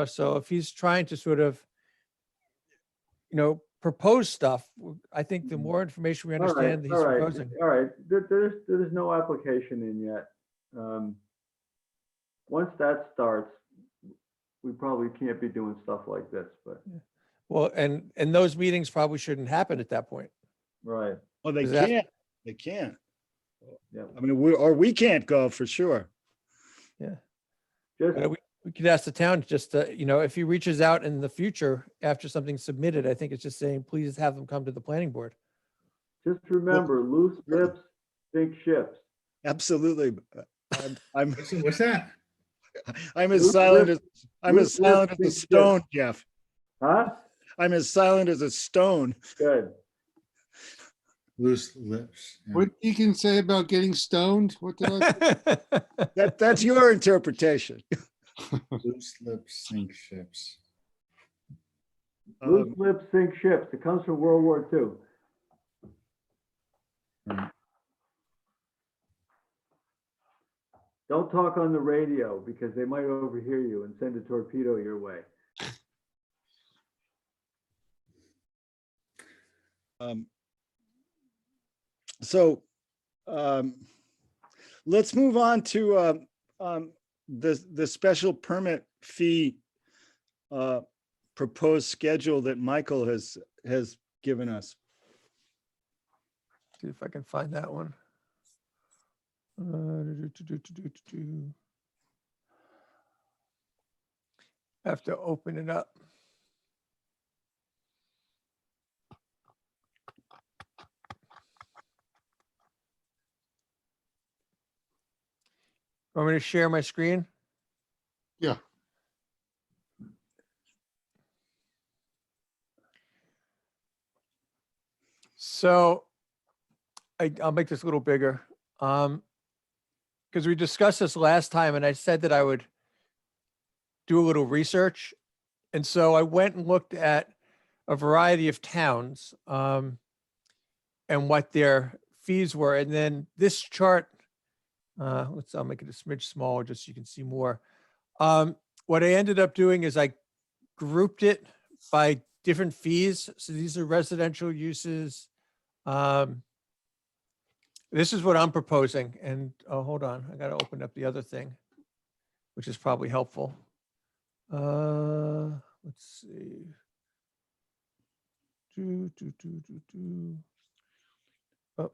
so if he's trying to sort of, propose stuff, I think the more information we understand that he's proposing. All right. There's no application in yet. Once that starts, we probably can't be doing stuff like this, but Well, and those meetings probably shouldn't happen at that point. right. Well, they Is that- can't. They can't. Yeah. I mean, we can't go for sure. Just But we could ask the town just to, if he reaches out in the future after something's submitted, I think it's just saying, please have them come to the planning board. remember, loose lips sink ships. Absolutely. I'm What's that? I'm as Loose silent lips- as I'm as loose silent lips as a sink stone, ships. Jeff. Huh? I'm as silent as a stone. Good. Loose lips. Yeah. What you can say about getting stoned? What did I? That's your interpretation. Loose lips sink ships. Loose lips sink ships. It comes from World War II. Right. Don't talk on the radio because they might overhear you and send a torpedo your way. So let's move on to the special permit fee proposed schedule that Michael has given us. See if I can find that one. Have to open it up. Want me to share my screen? Yeah. So I'll make this a little bigger. Because we discussed this last time and I said that I would do a little research. And so I went and looked at a variety of towns and what their fees were. And then this chart, I'll make it a smidge smaller just so you can see more. What I ended up doing is I grouped it by different fees. So these are residential uses. This is what I'm proposing. And hold on, I got to open up the other thing, which is probably helpful. Let's see. Oh.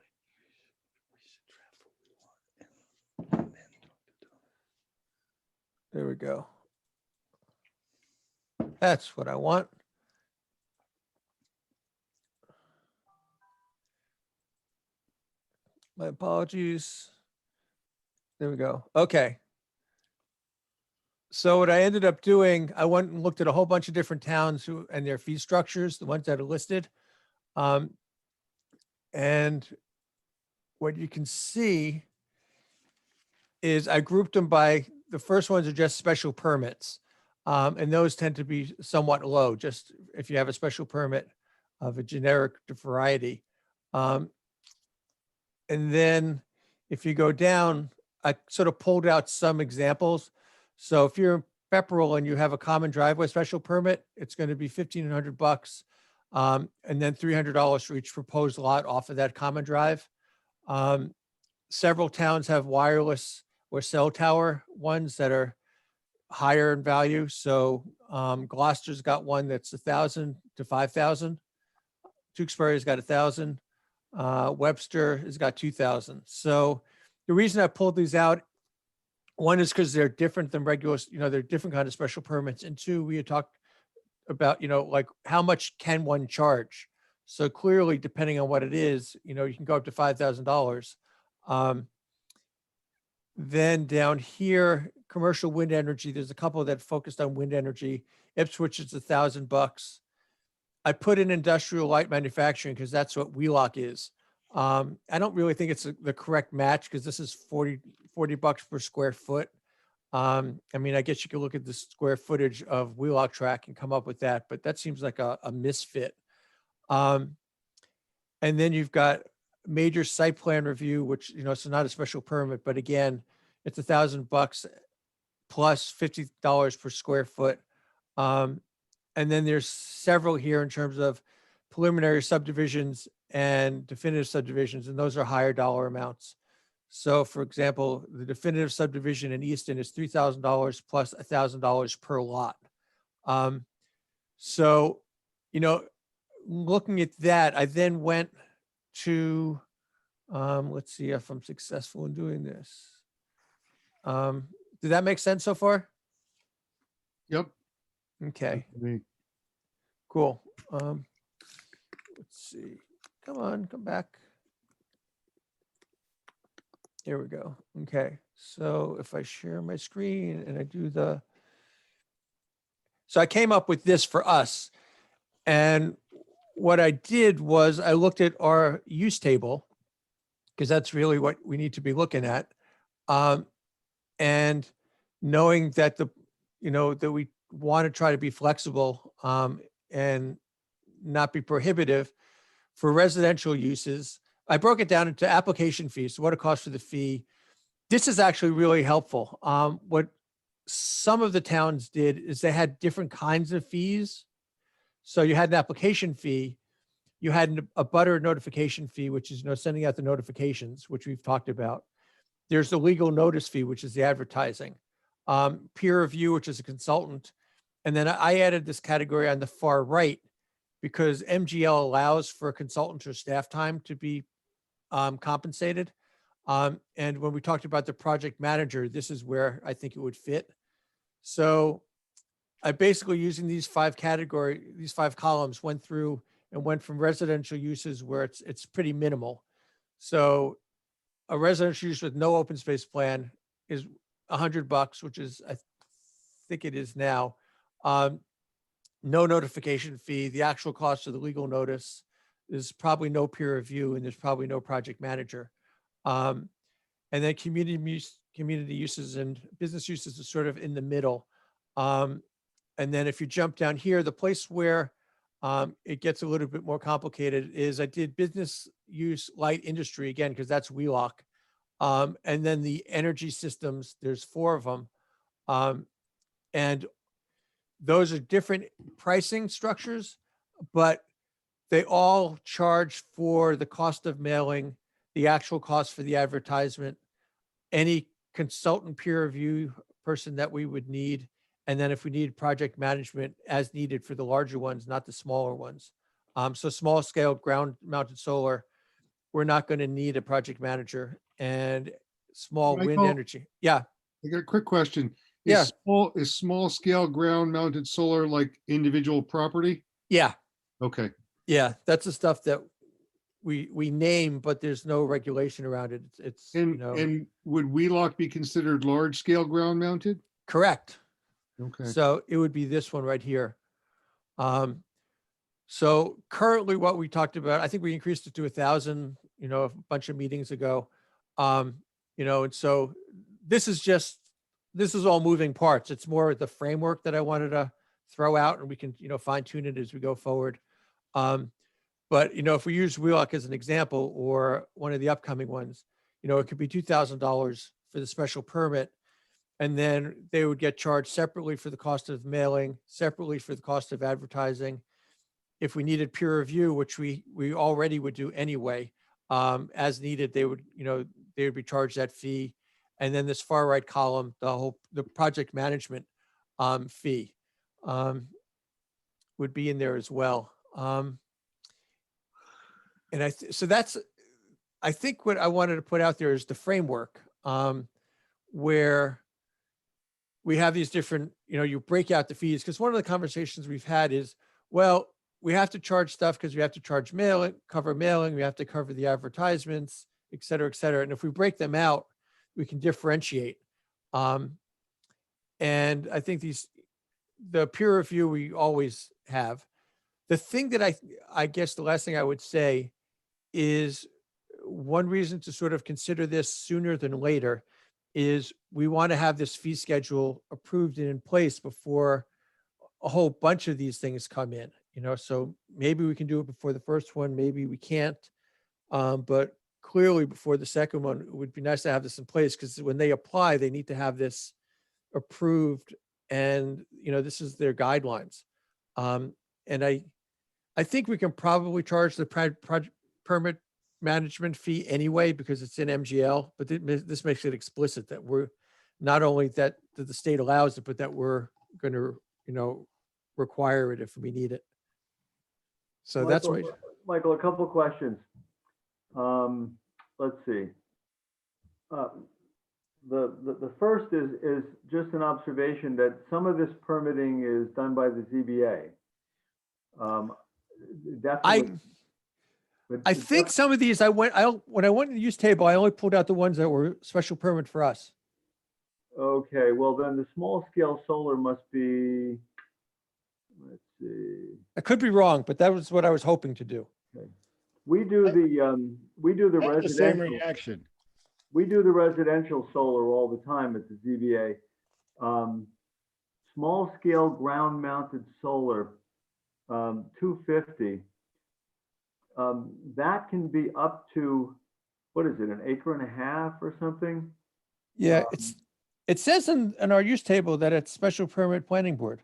There we go. That's what I want. My apologies. There we go. Okay. So what I ended up doing, I went and looked at a whole bunch of different towns and their fee structures, the ones that are listed. And what you can see is I grouped them by, the first ones are just special permits. And those tend to be somewhat low, just if you have a special permit of a generic variety. And then if you go down, I sort of pulled out some examples. So if you're in Pepperell and you have a common driveway special permit, it's going to be $1,500. And then $300 for each proposed lot off of that common drive. Several towns have wireless or cell tower ones that are higher in value. So Gloucester's got one that's 1,000 to 5,000. Tewksbury's got 1,000. Webster has got 2,000. So the reason I pulled these out, one is because they're different than regular, they're different kind of special permits. And two, we had talked about, like how much can one charge? So clearly, depending on what it is, you can go up to $5,000. Then down here, commercial wind energy, there's a couple that focused on wind energy. Ipswich is $1,000. I put in industrial light manufacturing because that's what Wheelock is. I don't really think it's the correct match because this is $40 per square foot. I mean, I guess you could look at the square footage of Wheelock track and come up with that, but that seems like a misfit. And then you've got major site plan review, which, so not a special permit, but again, it's $1,000 plus $50 per square foot. And then there's several here in terms of preliminary subdivisions and definitive subdivisions, and those are higher dollar amounts. So for example, the definitive subdivision in Easton is $3,000 plus $1,000 per lot. So, looking at that, I then went to, let's see if I'm successful in doing this. Did that make sense so far? Yep. Okay, I mean, cool. Let's see. Come on, come back. Here we go. Okay, so if I share my screen and I do so I came up with this for us. And what I did was I looked at our use table because that's really what we need to be looking at. And knowing that that we want to try to be flexible and not be prohibitive for residential uses. I broke it down into application fees, so what it costs for the fee. This is actually really helpful. What some of the towns did is they had different kinds of fees. So you had an application fee, you had a butter notification fee, which is sending out the notifications, which we've talked about. There's the legal notice fee, which is the advertising. Peer review, which is a consultant. And then I added this category on the far right because MGL allows for consultant or staff time to be compensated. And when we talked about the project manager, this is where I think it would fit. So I basically, using these 5 columns, went through and went from residential uses where it's pretty minimal. So a residential use with no open space plan is $100, which is, I think it is now. No notification fee. The actual cost of the legal notice is probably no peer review, and there's probably no project manager. And then community uses and business uses is sort of in the middle. And then if you jump down here, the place where it gets a little bit more complicated is I did business use light industry again, because that's Wheelock. And then the energy systems, there's 4 of them. And those are different pricing structures, but they all charge for the cost of mailing, the actual cost for the advertisement, any consultant peer review person that we would need. And then if we need project management as needed for the larger ones, not the smaller ones. So small scale ground mounted solar, we're not going to need a project manager. And small wind Michael? energy. Yeah. I got a quick question. Yeah. Is small scale ground mounted solar like individual property? Yeah. Okay. Yeah. That's the stuff that we name, but there's no regulation around it. It's And would Wheelock be considered large scale ground mounted? correct. Okay. So it would be this one right here. So currently what we talked about, I think we increased it to 1,000, a bunch of meetings ago. And so this is all moving parts. It's more the framework that I wanted to throw out, and we can, fine tune it as we go forward. But, if we use Wheelock as an example, or one of the upcoming ones, it could be $2,000 for the special permit. And then they would get charged separately for the cost of mailing, separately for the cost of advertising. if we needed peer review, which we already would do anyway, as needed, they would, they would be charged that fee. And then this far right column, the project management fee would be in there as well. And so that's, I think what I wanted to put out there is the framework, where we have these different, you break out the fees, because one of the conversations we've had is, well, we have to charge stuff because we have to charge mailing, cover mailing, we have to cover the advertisements, et cetera, et cetera. And if we break them out, we can differentiate. And I think the peer review we always have. The thing that I guess the last thing I would say is one reason to sort of consider this sooner than later is we want to have this fee schedule approved and in place before a whole bunch of these things come in, so maybe we can do it before the first one, maybe we can't. But clearly before the second one, it would be nice to have this in place, because when they apply, they need to have this approved, and this is their guidelines. And I think we can probably charge the permit management fee anyway, because it's in MGL, but this makes it explicit that we're not only that the state allows it, but that we're going to, require it if we need it. So that's right. Michael, a couple of questions. Let's see. The first is just an observation that some of this permitting is done by the ZBA. Definitely. I think some of these when I went to the use table, I only pulled out the ones that were special permit for us. Okay, well then the small scale solar must be, let's see. I could be wrong, but that was what I was hoping to do. Okay. We do the I had the same residential. reaction. We do the residential solar all the time at the ZBA. Small scale ground mounted solar, 250. That can be up to, what is it, 1.5 acres or something? Yeah, it says in our use table that it's special permit planning board.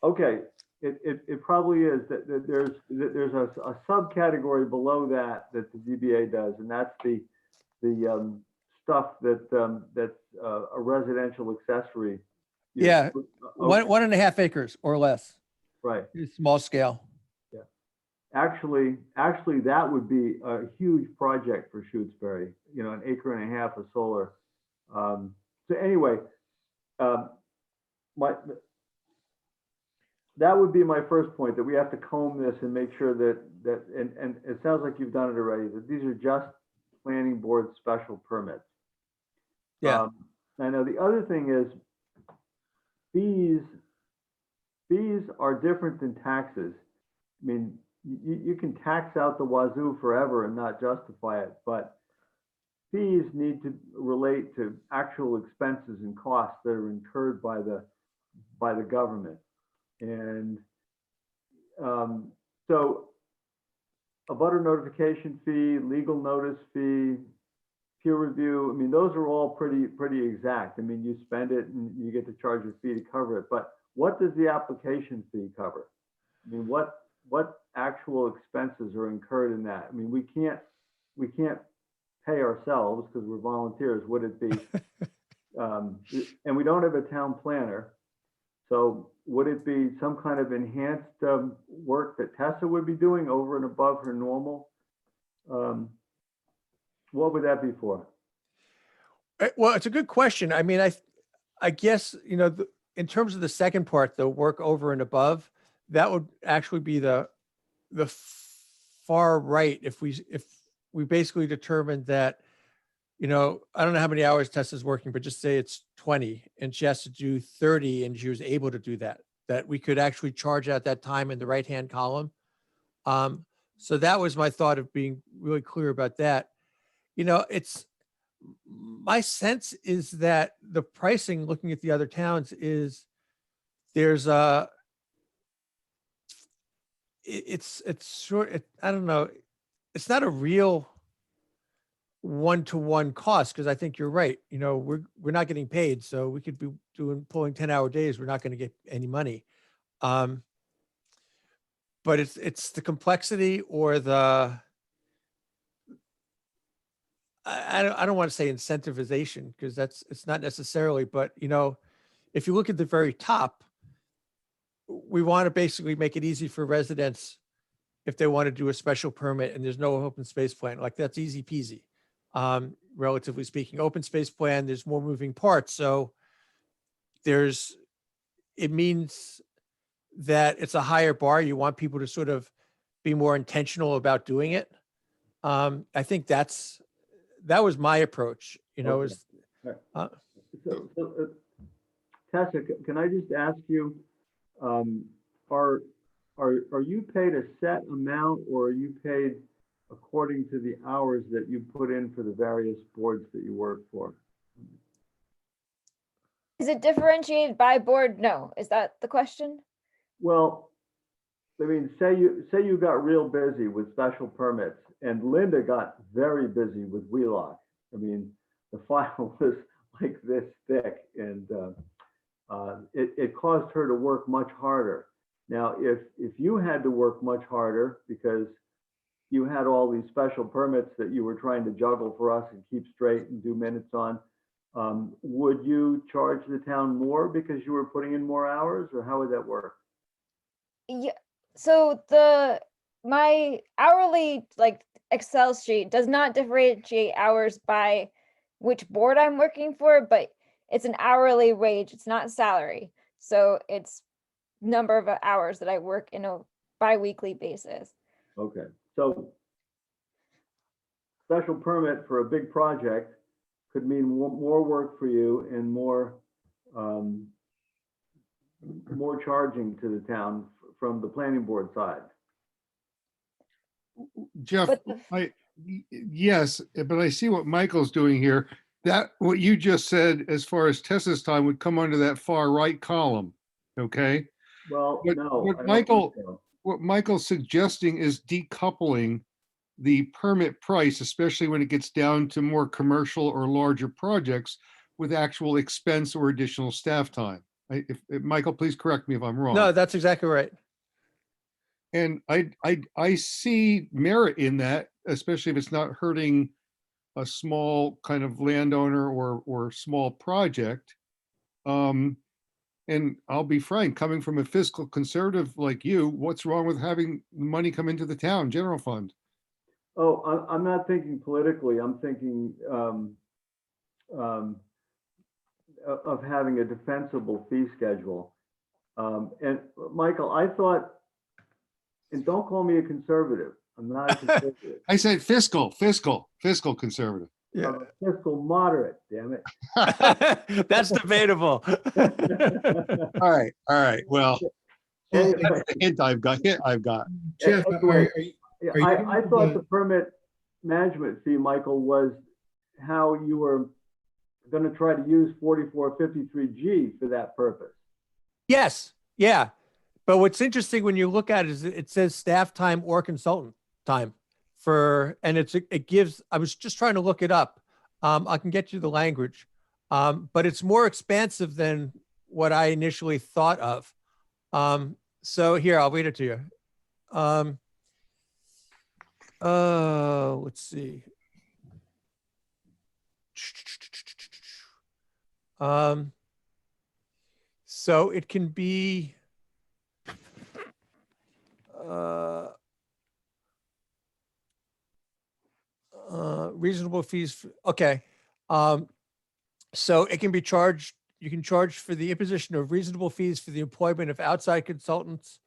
Okay, it probably is. That there's a subcategory below that the ZBA does, and that's the stuff that's a residential accessory. Yeah, Okay, 1.5 acres or less. right. Small scale. Yeah. Actually, that would be a huge project for Shutesbury. 1.5 acres of solar. So anyway, that would be my first point, that we have to comb this and make sure that and it sounds like you've done it already, that these are just planning board special permits. Yeah. I know the other thing is fees are different than taxes. I mean, you can tax out the wazoo forever and not justify it, but fees need to relate to actual expenses and costs that are incurred by the government. And so a butter notification fee, legal notice fee, peer review, I mean, those are all pretty exact. I mean, you spend it and you get to charge a fee to cover it. But what does the application fee cover? I mean, what actual expenses are incurred in that? I mean, we can't pay ourselves because we're volunteers. Would it be? And we don't have a town planner. So would it be some kind of enhanced work that Tessa would be doing over and above her normal? What would that be for? Well, it's a good question. I mean, I guess, in terms of the second part, the work over and above, that would actually be the far right if we basically determined that, I don't know how many hours Tessa's working, but just say it's 20 and she has to do 30 and she was able to do that we could actually charge out that time in the right-hand column. So that was my thought of being really clear about that. It's my sense is that the pricing, looking at the other towns, is there's it's short. I don't know. It's not a real one-to-one cost, because I think you're right. We're not getting paid, so we could be pulling 10-hour days. We're not going to get any money. But but it's the complexity or the, I don't want to say incentivization because it's not necessarily, but you know, if you look at the very top, we want to basically make it easy for residents if they want to do a special permit and there's no open space plan, like that's easy peasy. Relatively speaking, open space plan, there's more moving parts. So it means that it's a higher bar. You want people to sort of be more intentional about doing it. I think that was my approach, you know, Okay. is, Tessa, can I just ask you, are you paid a set amount or are you paid according to the hours that you put in for the various boards that you work for? Is it differentiated by board? No, is that the question? Well, I mean, say you got real busy with special permits and Linda got very busy with Wheelock. I mean, the file was like this thick and it caused her to work much harder. Now, if you had to work much harder because you had all these special permits that you were trying to juggle for us and keep straight and do minutes on, would you charge the town more because you were putting in more hours, or how would that work? Yeah, so my hourly like Excel sheet does not differentiate hours by which board I'm working for, but it's an hourly wage. It's not salary. So it's number of hours that I work in a bi-weekly basis. Okay, so special permit for a big project could mean more work for you and more charging to the town from the planning board side. Jeff, But yes, but I see what Michael's doing here. That, what you just said, as far as Tessa's time, would come under that far right column, okay? Well, What- no. what I don't Michael- think so. What Michael's suggesting is decoupling the permit price, especially when it gets down to more commercial or larger projects with actual expense or additional staff time. Michael, please correct me if I'm wrong. no, that's exactly right. And I see merit in that, especially if it's not hurting a small kind of landowner or small project. And I'll be frank, coming from a fiscal conservative like you, what's wrong with having money come into the town general fund? Oh, I'm not thinking politically. I'm thinking of having a defensible fee schedule. And Michael, I thought, and don't call me a conservative. I'm not a conservative. I said fiscal conservative. Yeah. I'm a fiscal moderate, damn it. That's debatable. All right, well, Anyway, that's the hint I've got. Jeff, Anyway, are you I able thought to- the permit management fee, Michael, was how you were going to try to use 4453G for that purpose. Yes, yeah. But what's interesting when you look at it is it says staff time or consultant time and it gives, I was just trying to look it up. I can get you the language, but it's more expansive than what I initially thought of. So here, I'll read it to you. Let's see. So it can be reasonable fees. Okay. So it can be charged, you can charge for the imposition of reasonable fees for the employment of outside consultants.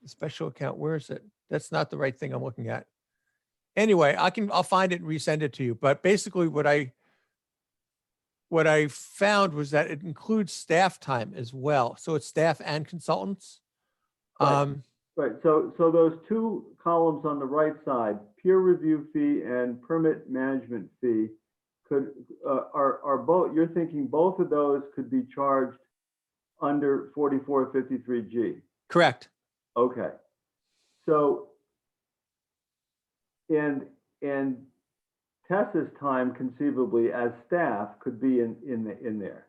Special account, where is it? That's not the right thing I'm looking at. Anyway, I'll find it and resend it to you. But basically what I found was that it includes staff time as well. So it's staff and consultants. Right. Right, so those two columns on the right side, peer review fee and permit management fee, are both, you're thinking both of those could be charged under 4453G? Correct. Okay. So, and Tessa's time conceivably as staff could be in there.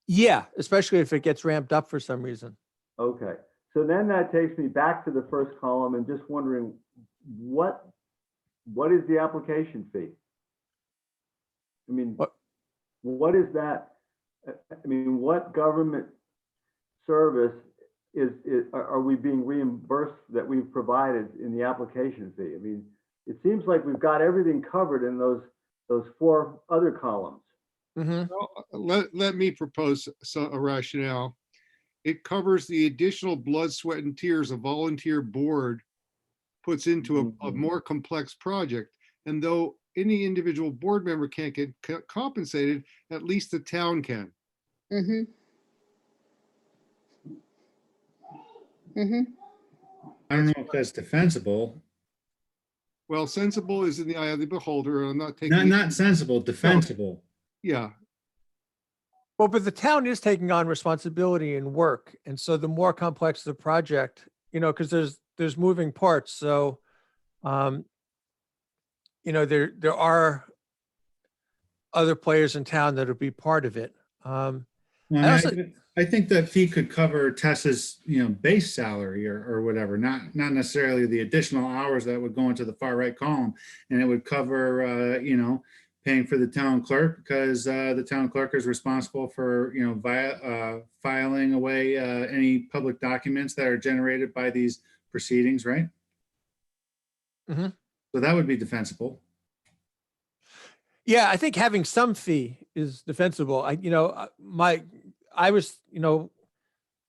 Yeah, especially if it gets ramped up for some reason. Okay, so then that takes me back to the first column and just wondering what is the application fee? I mean, what is that? I mean, what government service are we being reimbursed that we've provided in the application fee? I mean, it seems like we've got everything covered in those 4 other columns. Mhm. Well, let me propose a rationale. It covers the additional blood, sweat, and tears a volunteer board puts into a Mhm. more complex project. And though any individual board member can't get compensated, at least the town can. Mm-hmm. Mm-hmm. I don't know if that's defensible. Well, sensible is in the eye of the beholder, and I'm not Not, taking, not sensible, defensible. yeah, Well, but the town is taking on responsibility and work. And so the more complex the project, because there's moving parts. So, there are other players in town that'll be part of it. Well, I I also, mean, I think that fee could cover Tessa's, base salary or whatever, not necessarily the additional hours that would go into the far right column. And it would cover, paying for the town clerk because the town clerk is responsible for, filing away any public documents that are generated by these proceedings, right? Mhm. So that would be defensible. yeah, I think having some fee is defensible.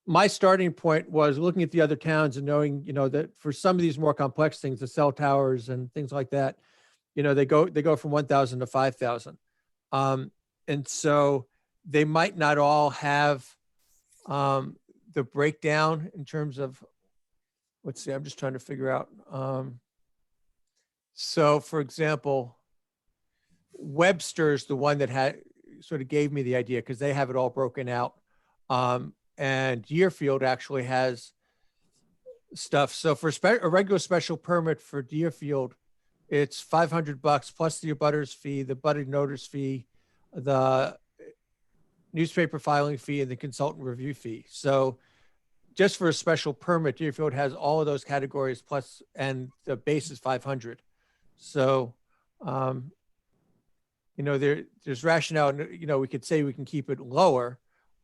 My starting point was looking at the other towns and knowing, that for some of these more complex things, the cell towers and things like that, they go from 1,000 to 5,000. And so they might not all have the breakdown in terms of, let's see, I'm just trying to figure out. So for example, Webster's the one that had sort of gave me the idea because they have it all broken out. And Deerfield actually has stuff. So for a regular special permit for Deerfield, it's $500 plus the abutters fee, the budding notice fee, the newspaper filing fee, and the consultant review fee. So just for a special permit, Deerfield has all of those categories plus, and the base is 500. So, there's rationale, and, we could say we can keep it lower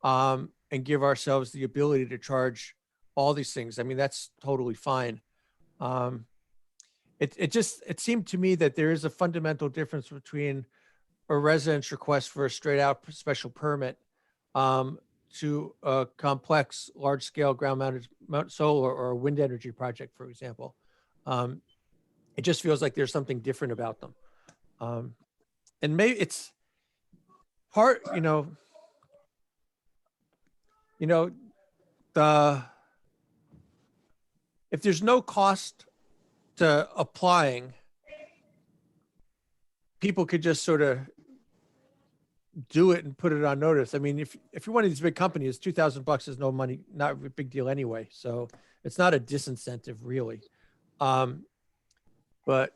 and give ourselves the ability to charge all these things. I mean, that's totally fine. It seemed to me that there is a fundamental difference between a residence request for a straight out special permit to a complex, large scale ground mounted solar or wind energy project, for example. It just feels like there's something different about them. And maybe it's part, if there's no cost to applying, people could just sort of do it and put it on notice. I mean, if you're one of these big companies, $2,000 is no money, not a big deal anyway. So it's not a disincentive really. But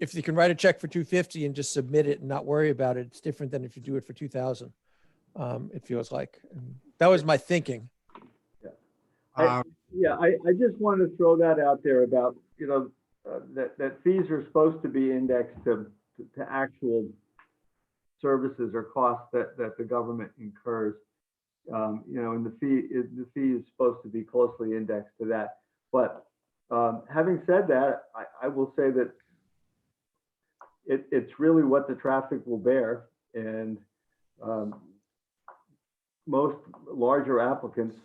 if you can write a check for $250 and just submit it and not worry about it, it's different than if you do it for $2,000. It feels like. And that was my thinking. I just wanted to throw that out there about, that fees are supposed to be indexed to actual services or costs that the government incurs. And the fee is supposed to be closely indexed to that. But having said that, I will say that it's really what the traffic will bear. And most larger applicants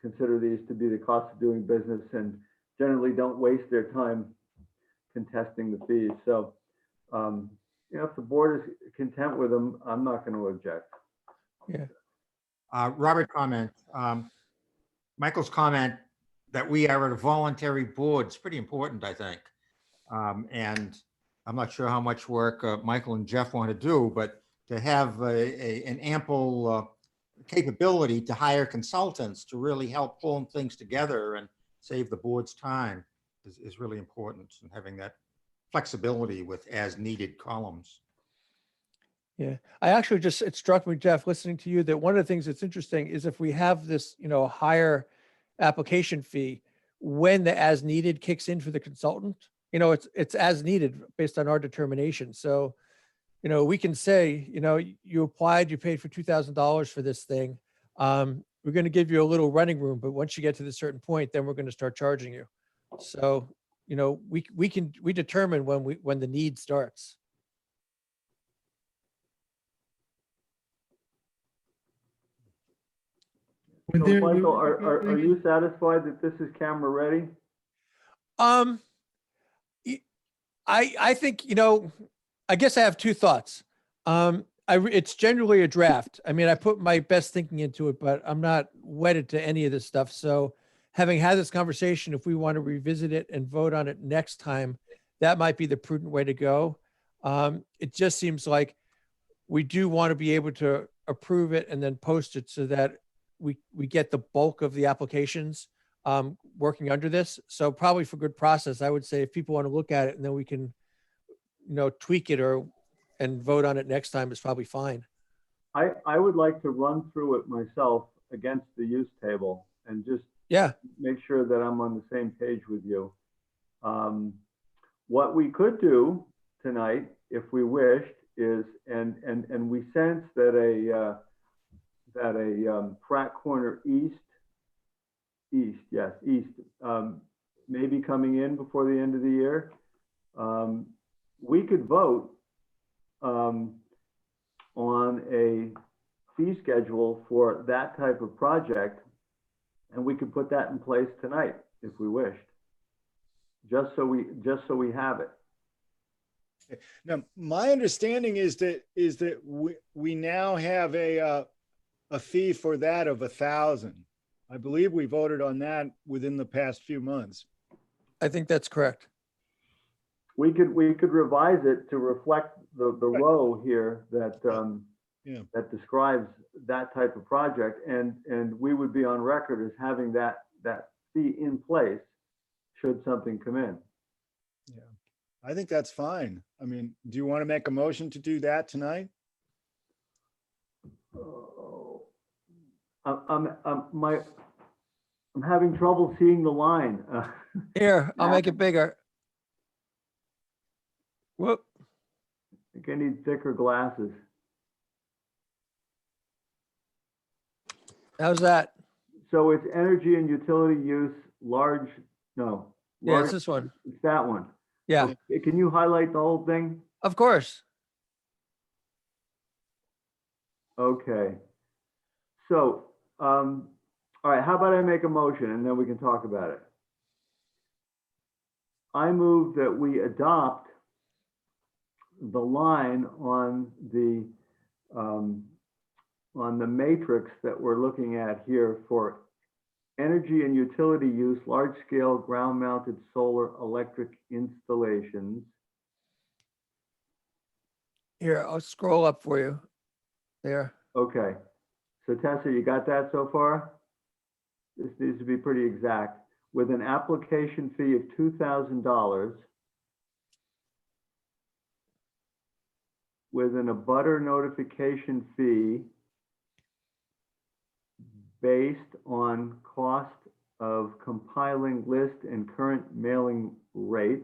consider these to be the cost of doing business and generally don't waste their time contesting the fees. So, if the board is content with them, I'm not going to object. Yeah. Robert comment, Michael's comment that we are a voluntary board is pretty important, I think. And I'm not sure how much work Michael and Jeff want to do, but to have an ample capability to hire consultants to really help pull things together and save the board's time is really important, and having that flexibility with as needed columns. Yeah, I actually just, it struck me, Jeff, listening to you, that one of the things that's interesting is if we have this, higher application fee, when the as needed kicks in for the consultant, it's as needed based on our determination. So, we can say, you applied, you paid for $2,000 for this thing. We're going to give you a little running room, but once you get to the certain point, then we're going to start charging you. So, we determine when the need starts. Would So there- Michael, would there are be- you satisfied that this is camera ready? Um, y- I think, I guess I have two thoughts. It's generally a draft. I mean, I put my best thinking into it, but I'm not wedded to any of this stuff. So having had this conversation, if we want to revisit it and vote on it next time, that might be the prudent way to go. It just seems like we do want to be able to approve it and then post it so that we get the bulk of the applications working under this. So probably for good process, I would say if people want to look at it and then we can, tweak it and vote on it next time is probably fine. I would like to run through it myself against the use table and just Yeah, make sure that I'm on the same page with you. What we could do tonight, if we wished, is, and we sense that a Pratt Corner East may be coming in before the end of the year. We could vote on a fee schedule for that type of project, and we could put that in place tonight if we wished, just so we have it. Now, my understanding is that we now have a fee for that of 1,000. I believe we voted on that within the past few months. I think that's correct. We could revise it to reflect the Right. row here that Yeah. that describes that type of project, and we would be on record as having that fee in place should something come in. Yeah, I think that's fine. I mean, do you want to make a motion to do that tonight? Oh, I'm having trouble seeing the line. Here, I'll make it bigger. Whoop. I think I need thicker glasses. How's that? So it's energy and utility use, large, no. Yeah, large- it's this one. It's that one. Yeah, Okay, can you highlight the whole thing? of course. Okay. So, all right, how about I make a motion and then we can talk about it? I move that we adopt the line on the matrix that we're looking at here for energy and utility use, large-scale ground-mounted solar electric installations. Here, I'll scroll up for you. There. Okay, so Tessa, you got that so far? This needs to be pretty exact. With an application fee of $2,000, with an abutter notification fee based on cost of compiling list and current mailing rates.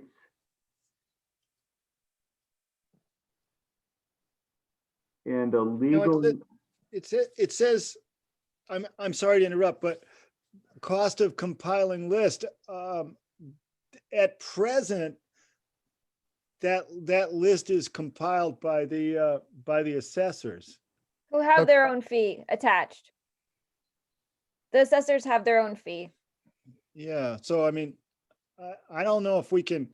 And a No, legal, it says, I'm sorry to interrupt, but cost of compiling list, at present, that list is compiled by the assessors. Who have Okay. their own fee attached. The assessors have their own fee. Yeah, so I mean, I don't know if we can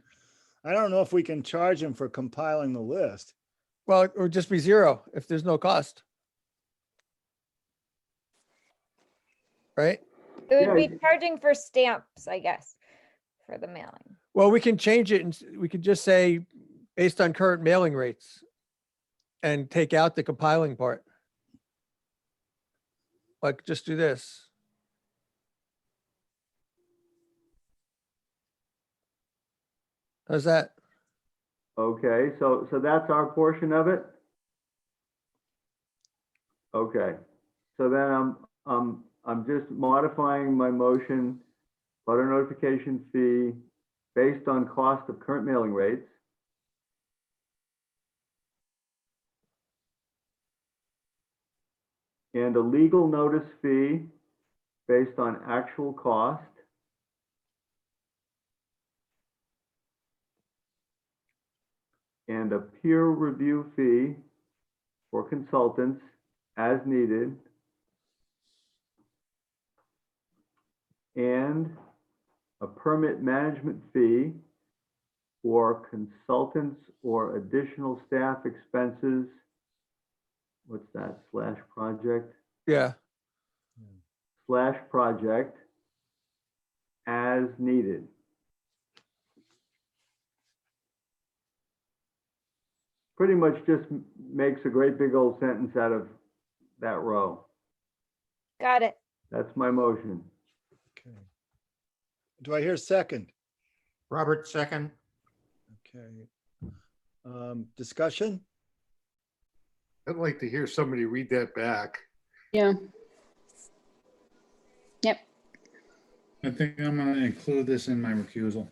charge them for compiling the list. Well, it would just be zero if there's no cost. Right? It would Yeah, be charging for stamps, I guess, for the mailing. Well, we can change it and we could just say based on current mailing rates and take out the compiling part. Like, just do this. How's that? okay, so that's our portion of it? Okay, so then I'm just modifying my motion, butter notification fee based on cost of current mailing rates. And a legal notice fee based on actual cost. And a peer review fee for consultants as needed. And a permit management fee for consultants or additional staff expenses. What's that, /project? Yeah. /project as needed. Pretty much just makes a great big old sentence out of that row. Got it. That's my motion. Okay. Do I hear a second? Robert, second. Okay. Discussion? I'd like to hear somebody read that back. Yeah. Yep. I think I'm gonna include this in my recusal.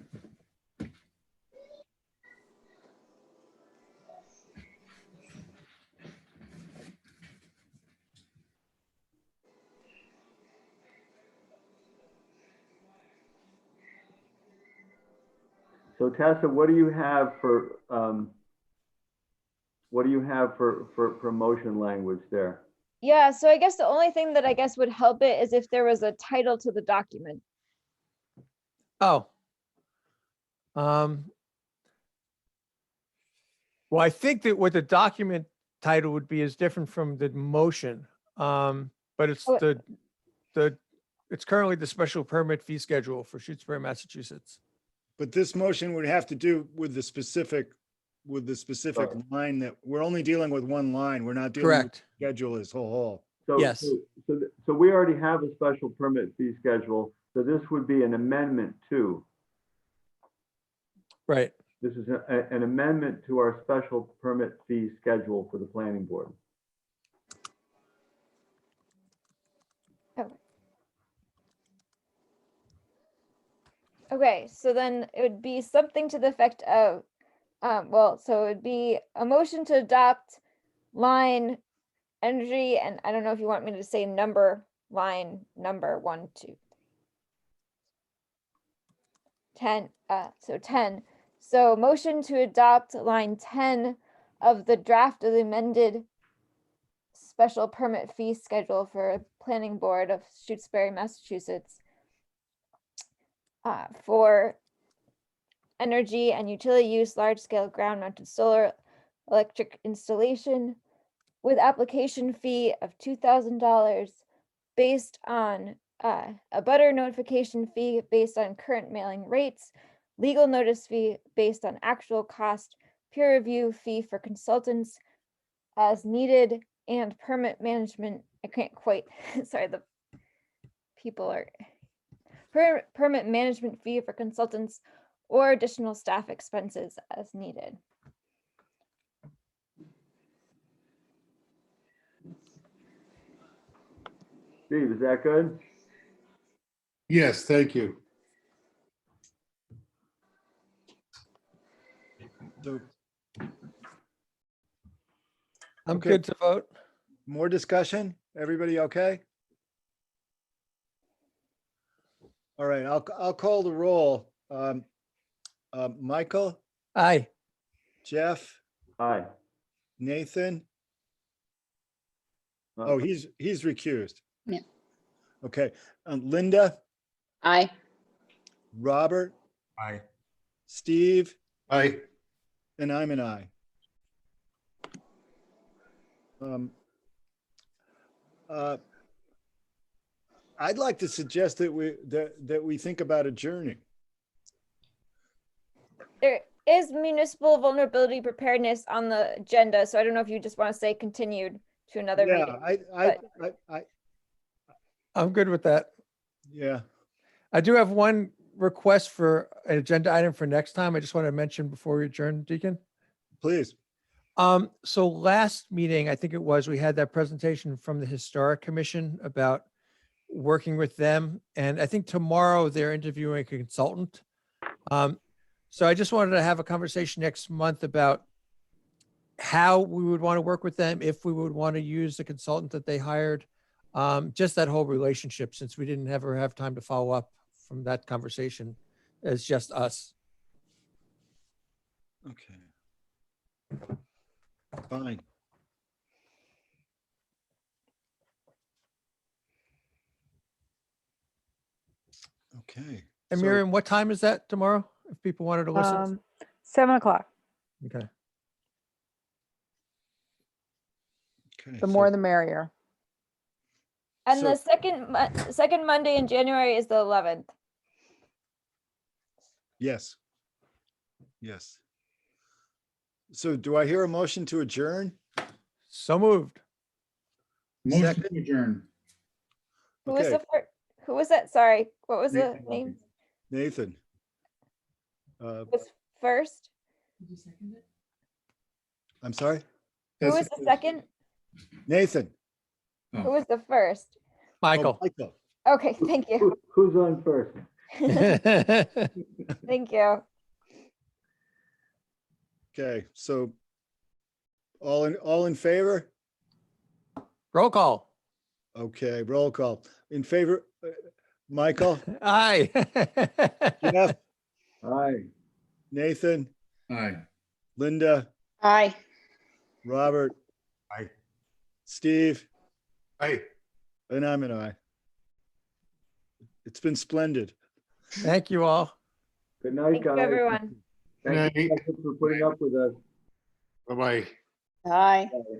So Tessa, what do you have for motion language there? Yeah, so I guess the only thing that I guess would help it is if there was a title to the document. Oh. Well, I think that what the document title would be is different from the motion. But it's Oh. it's currently the special permit fee schedule for Shutesbury, Massachusetts. But this motion would have to do with the specific Sure. line that we're only dealing with one line. We're not dealing with Correct. the schedule as whole. So, Yes. so we already have a special permit fee schedule. So this would be an amendment to. Right. This is an amendment to our special permit fee schedule for the planning board. Okay, so then it would be something to the effect of, well, so it would be a motion to adopt line energy, and I don't know if you want me to say line number 1, 2, 10, so 10. So motion to adopt line 10 of the draft of the amended special permit fee schedule for planning board of Shutesbury, Massachusetts. For energy and utility use, large-scale ground-mounted solar electric installation with application fee of $2,000 based on a butter notification fee based on current mailing rates, legal notice fee based on actual cost, peer review fee for consultants as needed, and permit management. I can't quite, sorry, the people are. Permit management fee for consultants or additional staff expenses as needed. Steve, is that good? Yes, thank you. So I'm Okay. good to vote. more discussion? Everybody okay? All right, I'll call the roll. Michael, Aye. Jeff, Aye. Nathan. Uh, Oh, he's recused. Yeah. Okay, Linda, Aye. Robert, Aye. Steve, Aye. and I'm an aye. I'd like to suggest that we think about adjourning. There is municipal vulnerability preparedness on the agenda, so I don't know if you just want to say continued to another meeting. I'm good with that. Yeah, I do have one request for an agenda item for next time. I just want to mention before we adjourn, Deacon. please. So last meeting, I think it was, we had that presentation from the Historic Commission about working with them. And I think tomorrow they're interviewing a consultant. So I just wanted to have a conversation next month about how we would want to work with them, if we would want to use the consultant that they hired. Just that whole relationship, since we didn't ever have time to follow up from that conversation as just us. Okay. Fine. Okay. And so- Miriam, what time is that tomorrow? If people wanted to listen? 7 o'clock. Okay. okay, The so- more the merrier. And So- the second Monday in January is the 11th. Yes. Yes. So do I hear a motion to adjourn? So moved. Motion Second. to adjourn. Who was Okay. the first? Who was that? Sorry, what was the Nathan name? Nathan. Was first? I'm sorry? Who was the second? Nathan. Oh. Who was the first? Oh, Michael. Michael. Okay, thank you. Who's on first? Thank you. Okay, so all in favor? Roll call. Okay, roll call. In favor, Michael, Aye. Jeff, Aye. Nathan, Aye. Linda, Aye. Robert. Aye. Steve, Aye. and I'm an aye. It's been splendid. Thank you all. Good night, Thank you, guys. everyone. Thank you for putting up with us. Bye-bye. Aye. Bye.